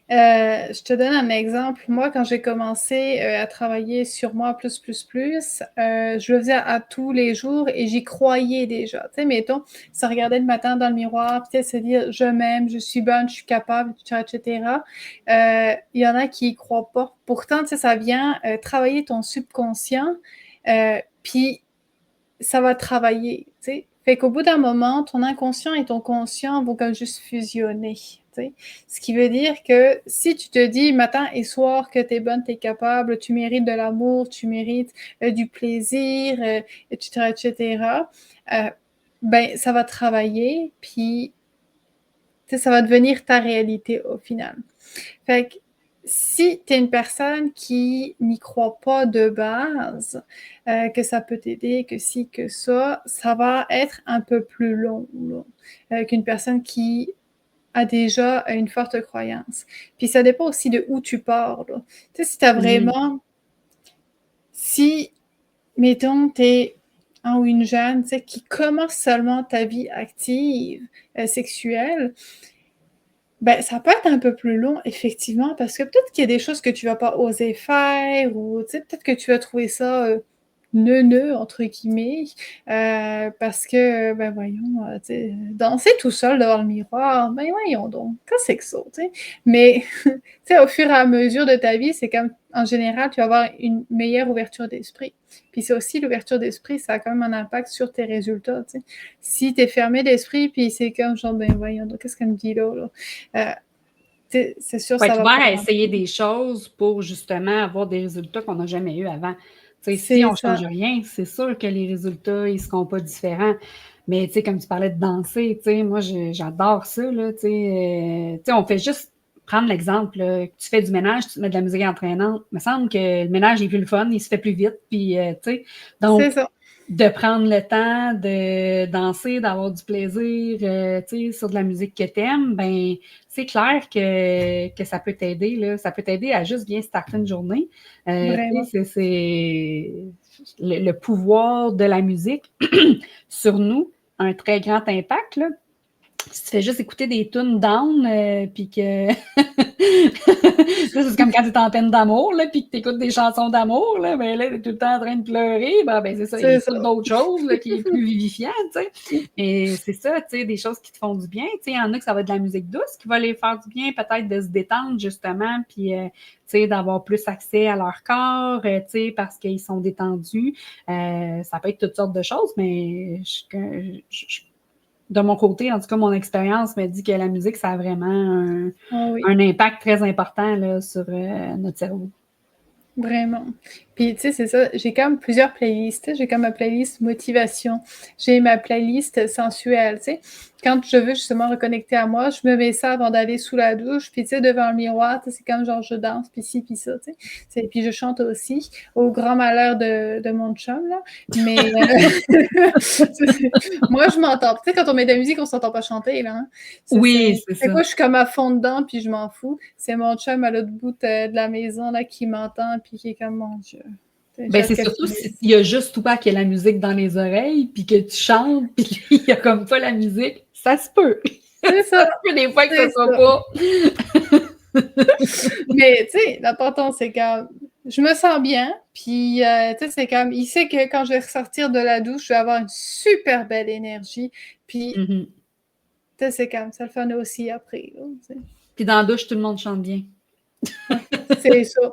Je te donne un exemple. Moi, quand j'ai commencé à travailler sur moi plus, je le faisais à tous les jours et j'y croyais déjà. Tu sais, mettons, se regarder le matin dans le miroir, peut-être se dire « je m'aime, je suis bonne, je suis capable », etc. Il y en a qui y croient pas. Pourtant, tu sais, ça vient travailler ton subconscient, puis ça va travailler, tu sais. Fait qu'au bout d'un moment, ton inconscient et ton conscient vont comme juste fusionner. Ce qui veut dire que si tu te dis matin et soir que tu es bonne, tu es capable, tu mérites de l'amour, tu mérites du plaisir, etc., ben ça va travailler, puis ça va devenir ta réalité au final. Fait que si tu es une personne qui n'y croit pas de base, que ça peut t'aider, que si, que ça va être un peu plus long qu'une personne qui a déjà une forte croyance. Puis ça dépend aussi de où tu pars. Tu sais, si tu as vraiment... Si, mettons, tu es un ou une jeune qui commence seulement ta vie active sexuelle, ben, ça peut être un peu plus long, effectivement, parce que peut-être qu'il y a des choses que tu vas pas oser faire ou peut-être que tu vas trouver ça neuneux, entre guillemets, parce que, ben voyons, danser tout seul devant le miroir, ben voyons donc, qu'est-ce que c'est que ça, tu sais? Mais, tu sais, au fur et à mesure de ta vie, c'est comme, en général, tu vas avoir une meilleure ouverture d'esprit. Puis c'est aussi l'ouverture d'esprit, ça a quand même un impact sur tes résultats, tu sais. Si tu es fermé d'esprit, puis c'est comme genre, ben voyons donc, qu'est-ce qu'elle me dit là? C'est sûr, Faut ça être va ouvert pas à marcher. essayer des choses pour justement avoir des résultats qu'on n'a jamais eu avant. Si C'est on ne ça. change rien, c'est sûr que les résultats ne seront pas différents. Mais comme tu parlais de danser, moi j'adore ça. Là, on fait juste prendre l'exemple. Que tu fais du ménage, tu te mets de la musique entraînante. Il me semble que le ménage est plus le fun, il se fait plus vite. Puis, donc, C'est ça. de prendre le temps de danser, d'avoir du plaisir sur de la musique que tu aimes, ben c'est clair que ça peut t'aider. Là. Ça peut t'aider à juste bien starter une journée. Vraiment. C'est le pouvoir de la musique sur nous a un très grand impact. Là. Si tu fais juste écouter des tunes down, puis que c'est comme quand tu es en peine d'amour, là, puis que tu écoutes des chansons d'amour, là, ben là, tu es tout le temps en train de pleurer, ben c'est ça, il y a d'autres choses là, qui est plus vivifiant, tu sais. Et c'est ça, tu sais, des choses qui te font du bien. Tu sais, il y en a que ça va être de la musique douce qui va les faire du bien, peut-être de se détendre, justement, puis tu sais, d'avoir plus accès à leur corps, tu sais, parce qu'ils sont détendus. Ça peut être toutes sortes de choses, mais de mon côté, en tout cas, mon expérience me dit que la musique, ça a vraiment un impact très important là, sur notre cerveau. Vraiment. Puis, tu sais, c'est ça, j'ai comme plusieurs playlists. J'ai comme ma playlist motivation, j'ai ma playlist sensuelle, tu sais. Quand je veux justement reconnecter à moi, je me mets ça avant d'aller sous la douche, puis tu sais, devant le miroir, c'est comme genre je danse, puis ci, puis ça, tu sais. Puis je chante aussi, au grand malheur de mon chum, là. Mais moi, je m'entends. Tu sais, quand on met de la musique, on s'entend pas chanter, là. Hein? Oui, c'est ça. Moi, je suis comme à fond dedans, puis je m'en fous. C'est mon chum à l'autre bout de la maison, là, qui m'entend, puis qui est comme, mon Dieu. Ben, c'est surtout s'il y a juste toi qui a la musique dans les oreilles, puis que tu chantes, puis il n'y a comme pas la musique, ça se peut. C'est ça. Ça se peut des fois que ça soit pas. Mais, tu sais, l'important, c'est que je me sens bien, puis, tu sais, c'est comme, il sait que quand je vais ressortir de la douche, je vais avoir une super belle énergie, puis, tu sais, c'est comme ça le fun aussi après. Puis dans la douche, tout le monde chante bien. Ouais, c'est ça.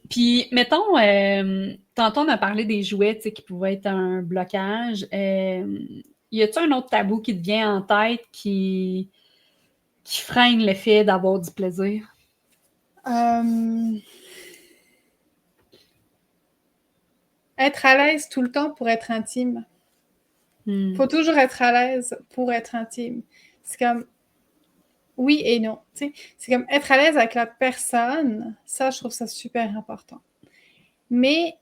Puis, mettons, tantôt on a parlé des jouets qui pouvaient être un blocage. Y a-t-il un autre tabou qui te vient en tête qui freine le fait d'avoir du plaisir? Être à l'aise tout le temps pour être intime. Faut toujours être à l'aise pour être intime. C'est comme oui et non. C'est comme être à l'aise avec la personne, ça, je trouve ça super important. Mais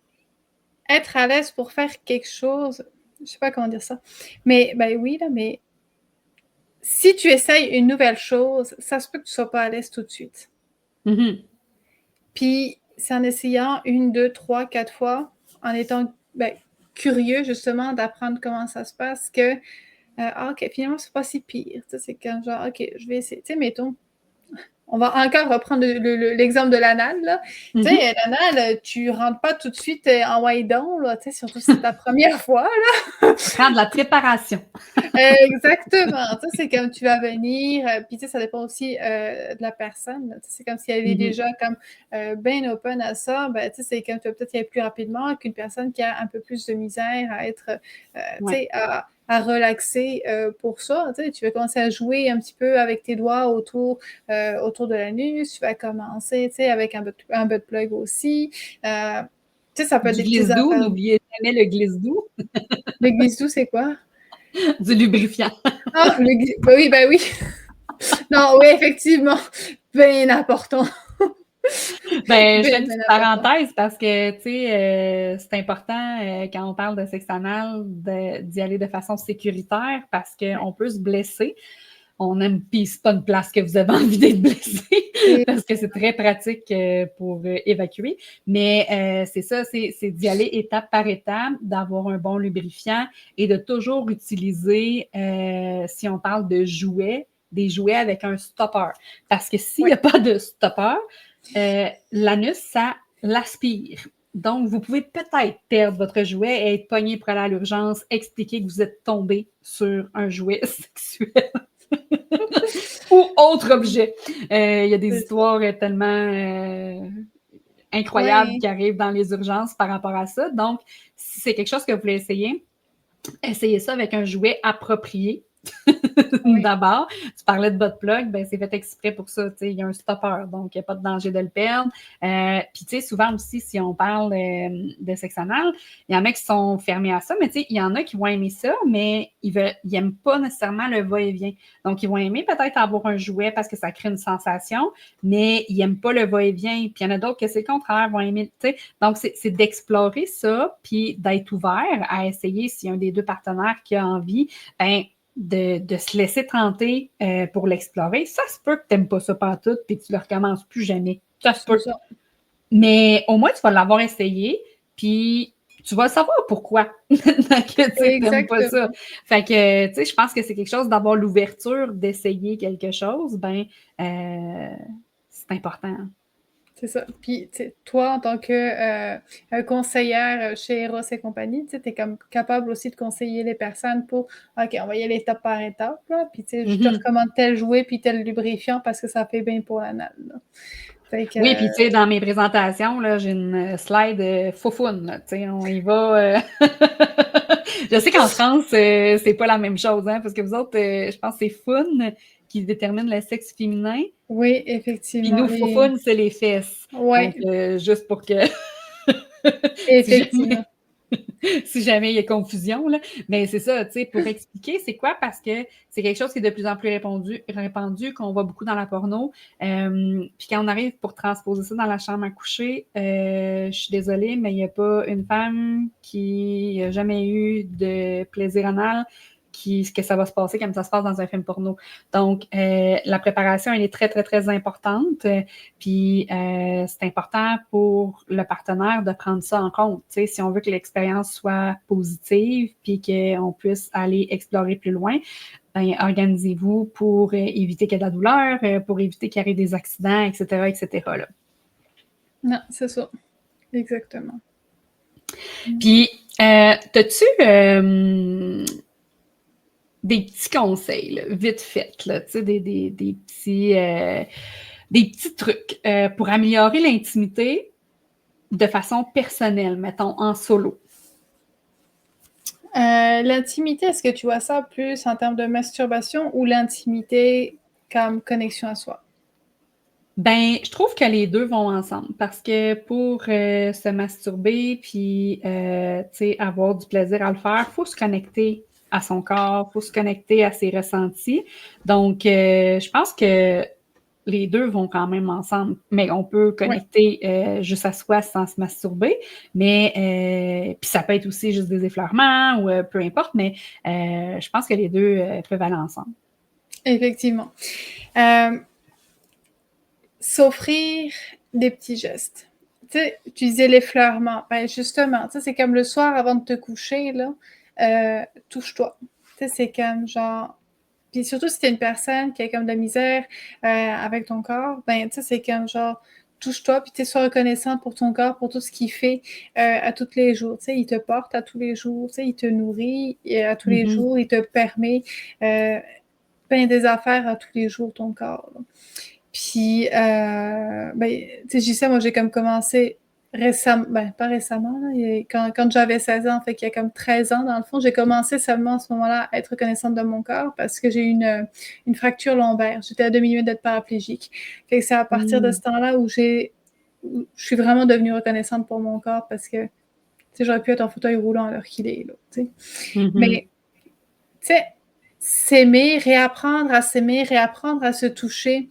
être à l'aise pour faire quelque chose, je sais pas comment dire ça. Mais ben oui, là, mais si tu essayes une nouvelle chose, ça se peut que tu sois pas à l'aise tout de suite. Puis c'est en essayant 1, 2, 3, 4 fois, en étant curieux justement d'apprendre comment ça se passe que ok, finalement, c'est pas si pire. C'est comme genre, ok, je vais essayer. Tu sais, mettons, on va encore reprendre l'exemple de l'anal, là. Tu sais, l'anal, tu rentres pas tout de suite en waïdon, là, tu sais, surtout si c'est ta première fois, là. Ça prend de la préparation. Exactement. Tu sais, c'est comme tu vas venir, puis tu sais, ça dépend aussi de la personne. C'est comme si elle est déjà comme bien open à ça, ben tu sais, c'est comme tu vas peut-être y aller plus rapidement qu'une personne qui a un peu plus de misère à être, tu sais, à relaxer pour ça. Tu vas commencer à jouer un petit peu avec tes doigts autour de l'anus. Tu vas commencer avec un butt plug aussi. Tu sais, ça peut être du des petits glisse-doux, affaires. n'oubliez jamais le glisse-doux. Le glisse-doux, c'est quoi? Du lubrifiant. Ah, oui, ben oui. Non, oui, effectivement. Bien important. Ben, je fais une petite parenthèse parce que, tu sais, c'est important quand on parle de sexe anal d'y aller de façon sécuritaire parce qu'on peut se blesser. On aime, puis c'est pas une place que vous avez envie d'être blessé parce que c'est très pratique pour évacuer. Mais c'est ça, c'est d'y aller étape par étape, d'avoir un bon lubrifiant et de toujours utiliser, si on parle de jouets, des jouets avec un stopper. Parce que s'il n'y a pas de stopper, L'anus, ça l'aspire. Donc, vous pouvez peut-être perdre votre jouet et être pogné pour aller à l'urgence, expliquer que vous êtes tombé sur un jouet sexuel ou autre objet. Il y a des histoires tellement incroyables qui arrivent dans les urgences par rapport à ça. Donc, si c'est quelque chose que vous voulez essayer, essayez ça avec un jouet approprié. D'abord, tu parlais de butt plug, ben c'est fait exprès pour ça, tu sais, il y a un stopper, donc il n'y a pas de danger de le perdre. Puis, tu sais, souvent aussi, si on parle de sexe anal, il y en a qui sont fermés à ça, mais tu sais, il y en a qui vont aimer ça, mais ils n'aiment pas nécessairement le va-et-vient. Donc, ils vont aimer peut-être avoir un jouet parce que ça crée une sensation, mais ils n'aiment pas le va-et-vient. Puis, il y en a d'autres que c'est le contraire, vont aimer, tu sais. Donc, c'est d'explorer ça, puis d'être ouvert à essayer, s'il y a un des deux partenaires qui a envie, ben de se laisser tenter pour l'explorer. Ça se peut que tu n'aimes pas ça pantoute puis que tu ne le recommences plus jamais. Ça se peut. Ça. Mais au moins, tu vas l'avoir essayé, puis tu vas savoir pourquoi que tu n'aimes pas ça. Fait que, tu sais, je pense que c'est quelque chose d'avoir l'ouverture d'essayer quelque chose, ben, c'est important. C'est ça. Puis, toi, en tant que conseillère chez Eros et compagnie, tu es comme capable aussi de conseiller les personnes pour, OK, on va y aller étape par étape, là, puis je te recommande tel jouet puis tel lubrifiant parce que ça fait bien pour l'anal. Oui, puis tu sais, dans mes présentations, là, j'ai une slide foufoune, tu sais, on y va. Je sais qu'en France, c'est pas la même chose, hein, parce que vous autres, je pense que c'est fun qui détermine le sexe féminin. Oui, effectivement. Puis nous, foufoune, c'est les fesses. Oui. Donc, juste pour que... Effectivement. si jamais il y a confusion, là. Mais c'est ça, tu sais, pour expliquer, c'est quoi? Parce que c'est quelque chose qui est de plus en plus répandu qu'on voit beaucoup dans la porno. Puis quand on arrive pour transposer ça dans la chambre à coucher, je suis désolée, mais il n'y a pas une femme qui n'a jamais eu de plaisir anal que ça va se passer comme ça se passe dans un film porno. Donc, la préparation, elle est très, très, très importante. Puis, c'est important pour le partenaire de prendre ça en compte. Tu sais, si on veut que l'expérience soit positive puis qu'on puisse aller explorer plus loin, ben, organisez-vous pour éviter qu'il y ait de la douleur, pour éviter qu'il y ait des accidents, etc., etc. Là. Non, c'est ça. Exactement. Puis, t'as-tu des petits conseils, là, vite fait, là, tu sais, des petits trucs pour améliorer l'intimité de façon personnelle, mettons, en solo? L'intimité, est-ce que tu vois ça plus en termes de masturbation ou l'intimité comme connexion à soi? Ben, je trouve que les deux vont ensemble parce que pour se masturber puis, tu sais, avoir du plaisir à le faire, il faut se connecter à son corps, il faut se connecter à ses ressentis. Donc, je pense que les deux vont quand même ensemble. Mais on peut connecter juste à soi sans se masturber. Mais puis ça peut être aussi juste des effleurements ou peu importe, mais je pense que les deux peuvent aller ensemble. Effectivement. S'offrir des petits gestes. Tu sais, tu disais l'effleurement. Ben justement, tu sais, c'est comme le soir avant de te coucher, là, touche-toi. Tu sais, c'est comme genre... Puis surtout si t'es une personne qui a comme de la misère avec ton corps, ben tu sais, c'est comme genre touche-toi, puis tu sois reconnaissante pour ton corps, pour tout ce qu'il fait à tous les jours. Tu sais, il te porte à tous les jours, tu sais, il te nourrit à tous les jours, il te permet ben des affaires à tous les jours, ton corps. Là. Puis, ben, tu sais, j'y sais, moi, j'ai comme commencé récemment, ben, pas récemment, là, quand j'avais 16 ans, fait qu'il y a comme 13 ans, dans le fond, j'ai commencé seulement à ce moment-là à être reconnaissante de mon corps parce que j'ai eu une fracture lombaire. J'étais à demi-minute d'être paraplégique. Fait que c'est à partir de ce temps-là où je suis vraiment devenue reconnaissante pour mon corps parce que, tu sais, j'aurais pu être en fauteuil roulant à l'heure qu'il est, là, tu sais. Mais, tu sais, s'aimer, réapprendre à se toucher.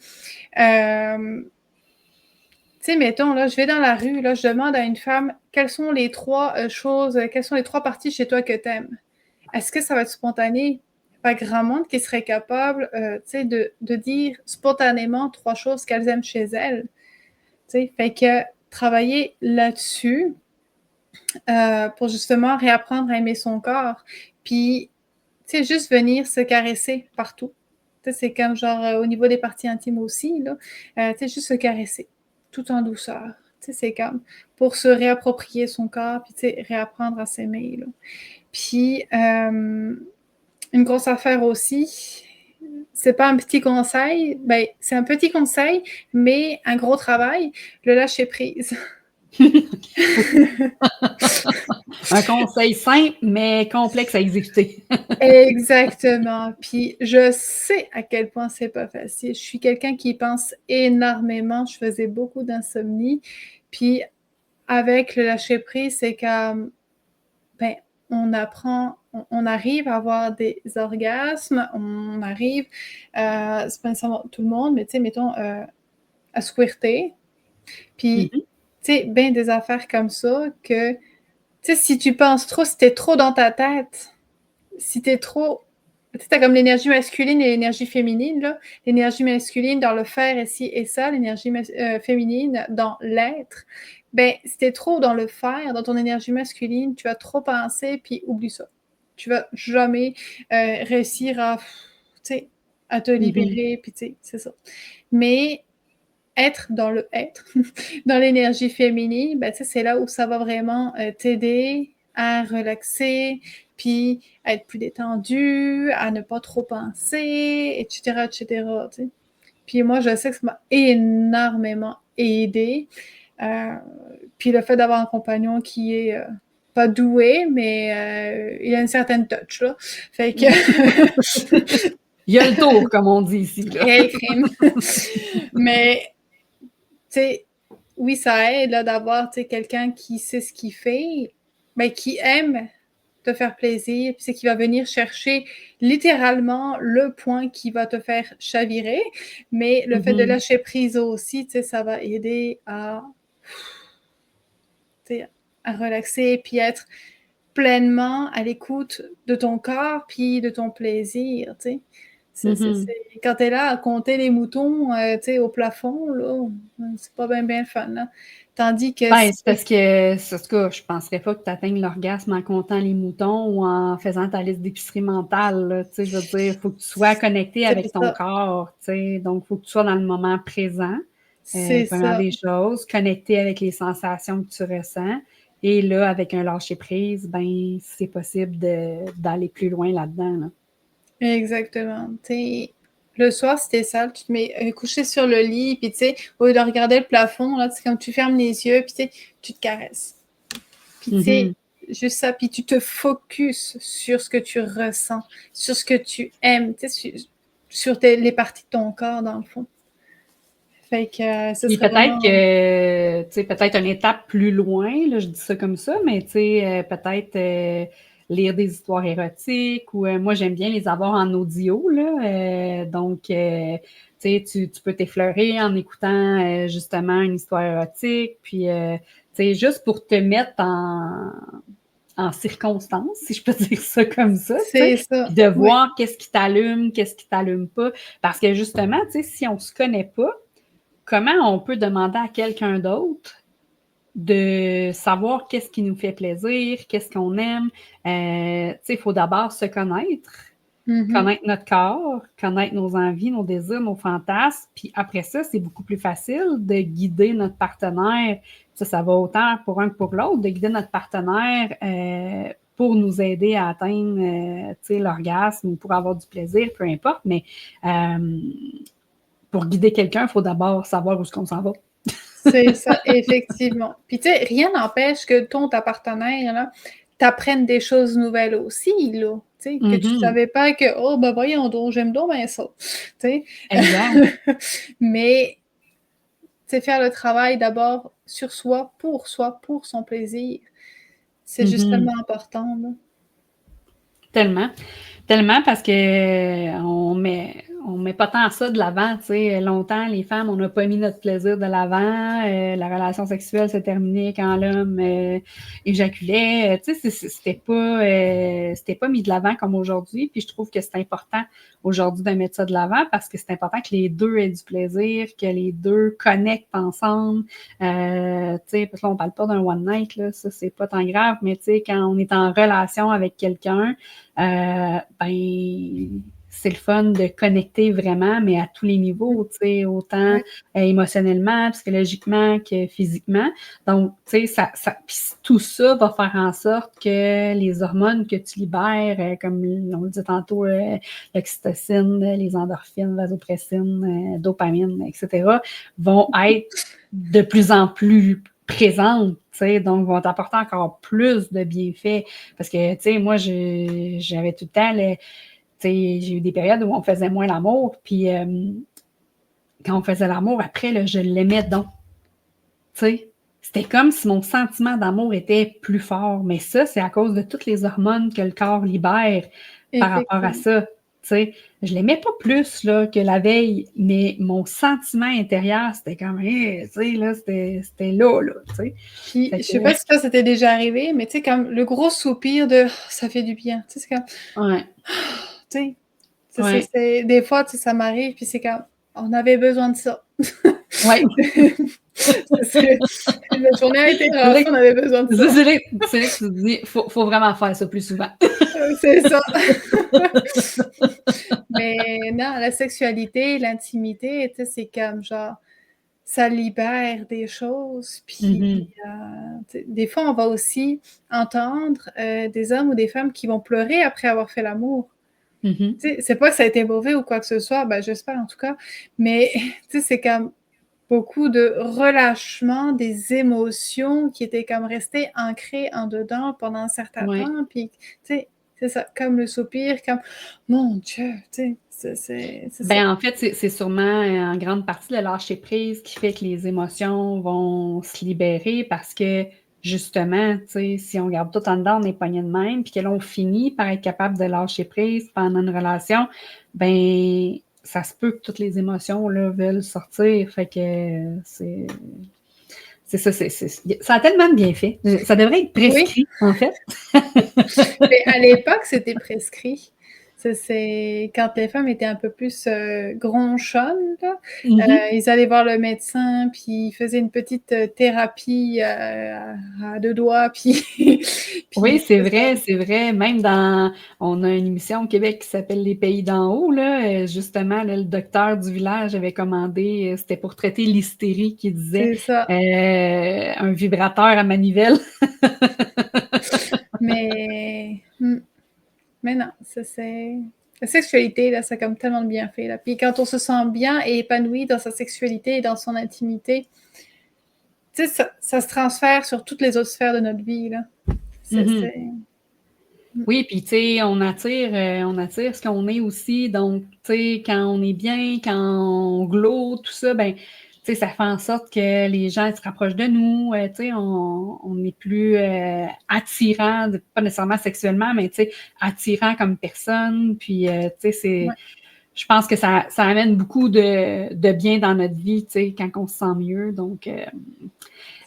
Tu sais, mettons, là, je vais dans la rue, là, je demande à une femme quelles sont les trois choses, quelles sont les trois parties chez toi que tu aimes. Est-ce que ça va être spontané? Pas grand monde qui serait capable, tu sais, de dire spontanément trois choses qu'elles aiment chez elles. Tu sais, fait que travailler là-dessus pour justement réapprendre à aimer son corps. Puis, tu sais, juste venir se caresser partout. Tu sais, c'est comme genre au niveau des parties intimes aussi, là. Tu sais, juste se caresser. tout en douceur. C'est comme pour se réapproprier son corps, puis réapprendre à s'aimer. Là. Puis, une grosse affaire aussi, c'est pas un petit conseil, ben, c'est un petit conseil, mais un gros travail, le lâcher prise. Un conseil simple, mais complexe à exécuter. Exactement. Puis je sais à quel point c'est pas facile. Je suis quelqu'un qui pense énormément. Je faisais beaucoup d'insomnie. Puis avec le lâcher prise, c'est comme ben, on apprend, on arrive à avoir des orgasmes, on arrive, c'est pas nécessairement tout le monde, mais tu sais, mettons, à squirter. Puis, tu sais, ben des affaires comme ça que, tu sais, si tu penses trop, si t'es trop dans ta tête, si t'es trop... Tu sais, t'as comme l'énergie masculine et l'énergie féminine, là. L'énergie masculine dans le faire et ci et ça, l'énergie féminine dans l'être. Ben, si t'es trop dans le faire, dans ton énergie masculine, tu vas trop penser, puis oublie ça. Tu vas jamais réussir à, tu sais, à te libérer, puis tu sais, c'est ça. Mais être dans le être, dans l'énergie féminine, ben, c'est là où ça va vraiment t'aider à relaxer, puis à être plus détendu, à ne pas trop penser, etc., etc. T'sais. Puis moi, je sais que ça m'a énormément aidé. Puis le fait d'avoir un compagnon qui est pas doué, mais il a une certaine touch, là. Fait que... Il y a le tour, comme on dit ici. Là. Mais sais, oui, ça aide là, d'avoir quelqu'un qui sait ce qu'il fait, mais qui aime te faire plaisir, puis c'est qui va venir chercher littéralement le point qui va te faire chavirer, mais le fait de lâcher prise aussi, ça va aider à relaxer, puis être pleinement à l'écoute de ton corps, puis de ton plaisir, tu sais. Quand tu es là à compter les moutons au plafond, là, c'est pas bien fun. Là. Tandis que. Ben, c'est parce que, en tout cas, je penserais pas que tu atteignes l'orgasme en comptant les moutons ou en faisant ta liste d'épicerie mentale. Là, je veux dire, il faut que tu sois connecté avec ton corps. Donc, il faut que tu sois dans le moment présent. C'est première ça. des choses, connecté avec les sensations que tu ressens. Et là, avec un lâcher-prise, ben, c'est possible d'aller plus loin là-dedans. Là. Exactement. T'sais, le soir, si t'es sale, tu te mets couché sur le lit, puis tu sais, au lieu de regarder le plafond, là, c'est comme tu fermes les yeux, puis tu te caresses. Puis tu sais, juste ça, puis tu te focuses sur ce que tu ressens, sur ce que tu aimes, tu sais, sur les parties de ton corps, dans le fond. Fait que ce serait peut-être que, tu sais, peut-être une étape plus loin, là, je dis ça comme ça, mais tu sais, peut-être lire des histoires érotiques ou moi, j'aime bien les avoir en audio, là. Donc, tu sais, tu peux t'effleurer en écoutant justement une histoire érotique, puis, tu sais, juste pour te mettre en circonstance, si je peux dire ça comme ça, c'est ça. Puis de voir qu'est-ce qui t'allume, qu'est-ce qui t'allume pas. Parce que justement, tu sais, si on se connaît pas, comment on peut demander à quelqu'un d'autre de savoir qu'est-ce qui nous fait plaisir, qu'est-ce qu'on aime? Tu sais, il faut d'abord se connaître, connaître notre corps, connaître nos envies, nos désirs, nos fantasmes. Puis après ça, c'est beaucoup plus facile de guider notre partenaire. Ça va autant pour un que pour l'autre, de guider notre partenaire pour nous aider à atteindre l'orgasme ou pour avoir du plaisir, peu importe. Mais pour guider quelqu'un, il faut d'abord savoir où est-ce qu'on s'en va. C'est ça, effectivement. Puis tu sais, rien n'empêche que ta partenaire, t'apprenne des choses nouvelles aussi, là. Tu sais, que tu savais pas que, oh, ben voyons donc, j'aime donc bien ça. Tu sais. Exact. Mais, tu sais, faire le travail d'abord sur soi, pour son plaisir. C'est juste tellement important, là. Tellement. Tellement parce que on met pas tant ça de l'avant, tu sais. Longtemps, les femmes, on n'a pas mis notre plaisir de l'avant. La relation sexuelle se terminait quand l'homme éjaculait. Tu sais, c'était pas mis de l'avant comme aujourd'hui. Puis je trouve que c'est important aujourd'hui de mettre ça de l'avant parce que c'est important que les deux aient du plaisir, que les deux connectent ensemble. Tu sais, parce que là, on parle pas d'un one night, là, ça, c'est pas tant grave, mais tu sais, quand on est en relation avec quelqu'un, ben c'est le fun de connecter vraiment, mais à tous les niveaux, tu sais, autant émotionnellement, psychologiquement que physiquement. Donc, tu sais, tout ça va faire en sorte que les hormones que tu libères, comme on le dit tantôt, l'oxytocine, les endorphines, vasopressine, dopamine, etc., vont être de plus en plus présentes, tu sais, donc vont t'apporter encore plus de bienfaits. Parce que, tu sais, moi, j'avais tout le temps, tu sais, j'ai eu des périodes où on faisait moins l'amour, puis quand on faisait l'amour, après, là, je l'aimais donc. Tu sais, c'était comme si mon sentiment d'amour était plus fort. Mais ça, c'est à cause de toutes les hormones que le corps libère par rapport à ça. Tu sais, je l'aimais pas plus là, que la veille, mais mon sentiment intérieur, c'était comme, tu sais, là, c'était là, tu sais. Puis, je sais pas si ça t'était déjà arrivé, mais tu sais, comme le gros soupir de « ça fait du bien », tu sais, c'est comme... Ouais. Tu sais, des fois, tu sais, ça m'arrive, puis c'est comme, on avait besoin de ça. Ouais. La journée a été grave, on avait besoin de ça. C'est là que tu te dis, faut vraiment faire ça plus souvent. C'est ça. Mais non, la sexualité, l'intimité, tu sais, c'est comme genre, ça libère des choses. Puis des fois, on va aussi entendre des hommes ou des femmes qui vont pleurer après avoir fait l'amour. Tu sais, c'est pas que ça a été mauvais ou quoi que ce soit, ben, j'espère en tout cas, mais tu sais, c'est comme beaucoup de relâchement des émotions qui étaient comme restées ancrées en dedans pendant un certain temps, puis tu sais, c'est ça, comme le soupir, comme « Mon Dieu! » tu sais, c'est ça. En fait, c'est sûrement en grande partie le lâcher-prise qui fait que les émotions vont se libérer parce que justement, tu sais, si on garde tout en dedans, on est pogné de même, puis que là, on finit par être capable de lâcher prise pendant une relation, ben ça se peut que toutes les émotions là, veulent sortir. Fait que c'est ça, ça a tellement de bienfaits. Ça devrait être prescrit, en fait. Mais à l'époque, c'était prescrit. C'est quand les femmes étaient un peu plus gronchonnes, là, ils allaient voir le médecin, puis ils faisaient une petite thérapie à deux doigts, puis oui, c'est vrai. Même on a une émission au Québec qui s'appelle Les Pays d'en haut, là. Justement, là, le docteur du village avait commandé, c'était pour traiter l'hystérie, qui disait un vibrateur à manivelle. Mais non, c'est... La sexualité, là, ça a comme tellement de bienfaits, là. Puis quand on se sent bien et épanoui dans sa sexualité et dans son intimité, tu sais, ça se transfère sur toutes les autres sphères de notre vie, là. Oui, puis tu sais, on attire ce qu'on est aussi. Donc, tu sais, quand on est bien, quand on glow, tout ça, ben, tu sais, ça fait en sorte que les gens se rapprochent de nous. Tu sais, on est plus attirant, pas nécessairement sexuellement, mais tu sais, attirant comme personne. Puis, tu sais, je pense que ça amène beaucoup de bien dans notre vie, tu sais, quand on se sent mieux. Donc,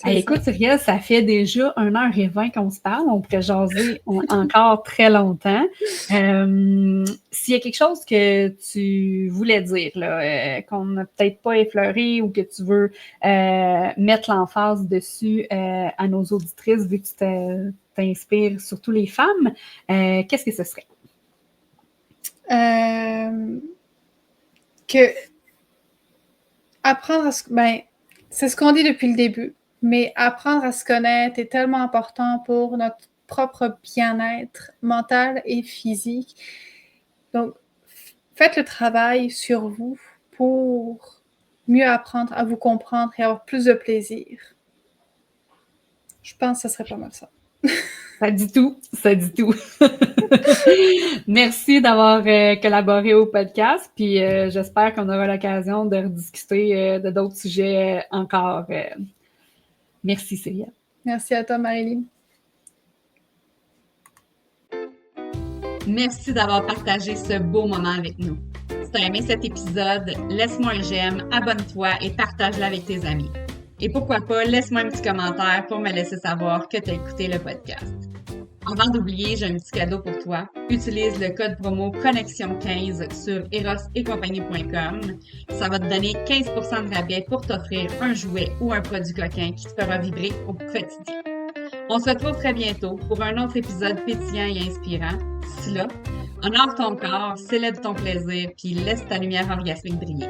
écoute, Cyrielle, ça fait déjà 1h20 qu'on se parle. On pourrait jaser encore très longtemps. S'il y a quelque chose que tu voulais dire, là, qu'on n'a peut-être pas effleuré ou que tu veux mettre l'emphase dessus à nos auditrices, vu que tu t'inspires surtout les femmes, qu'est-ce que ce serait? Que apprendre à se... Ben, c'est ce qu'on dit depuis le début. Mais apprendre à se connaître est tellement important pour notre propre bien-être mental et physique. Donc, faites le travail sur vous pour mieux apprendre à vous comprendre et avoir plus de plaisir. Je pense que ce serait pas mal ça. Ça dit tout. Merci d'avoir collaboré au podcast, puis j'espère qu'on aura l'occasion de rediscuter de d'autres sujets encore. Merci, Cyrielle. Merci à toi, Marilyn. Merci d'avoir partagé ce beau moment avec nous. Si tu as aimé cet épisode, laisse-moi un j'aime, abonne-toi et partage-le avec tes amis. Et pourquoi pas, laisse-moi un petit commentaire pour me laisser savoir que tu as écouté le podcast. Avant d'oublier, j'ai un petit cadeau pour toi. Utilise le code promo Connexion15 sur erosetcompagnie.com. Ça va te donner 15% de rabais pour t'offrir un jouet ou un produit coquin qui te fera vibrer au quotidien. On se retrouve très bientôt pour un autre épisode pétillant et inspirant. D'ici là, Honore ton corps, célèbre ton plaisir, puis laisse ta lumière orgasmique briller.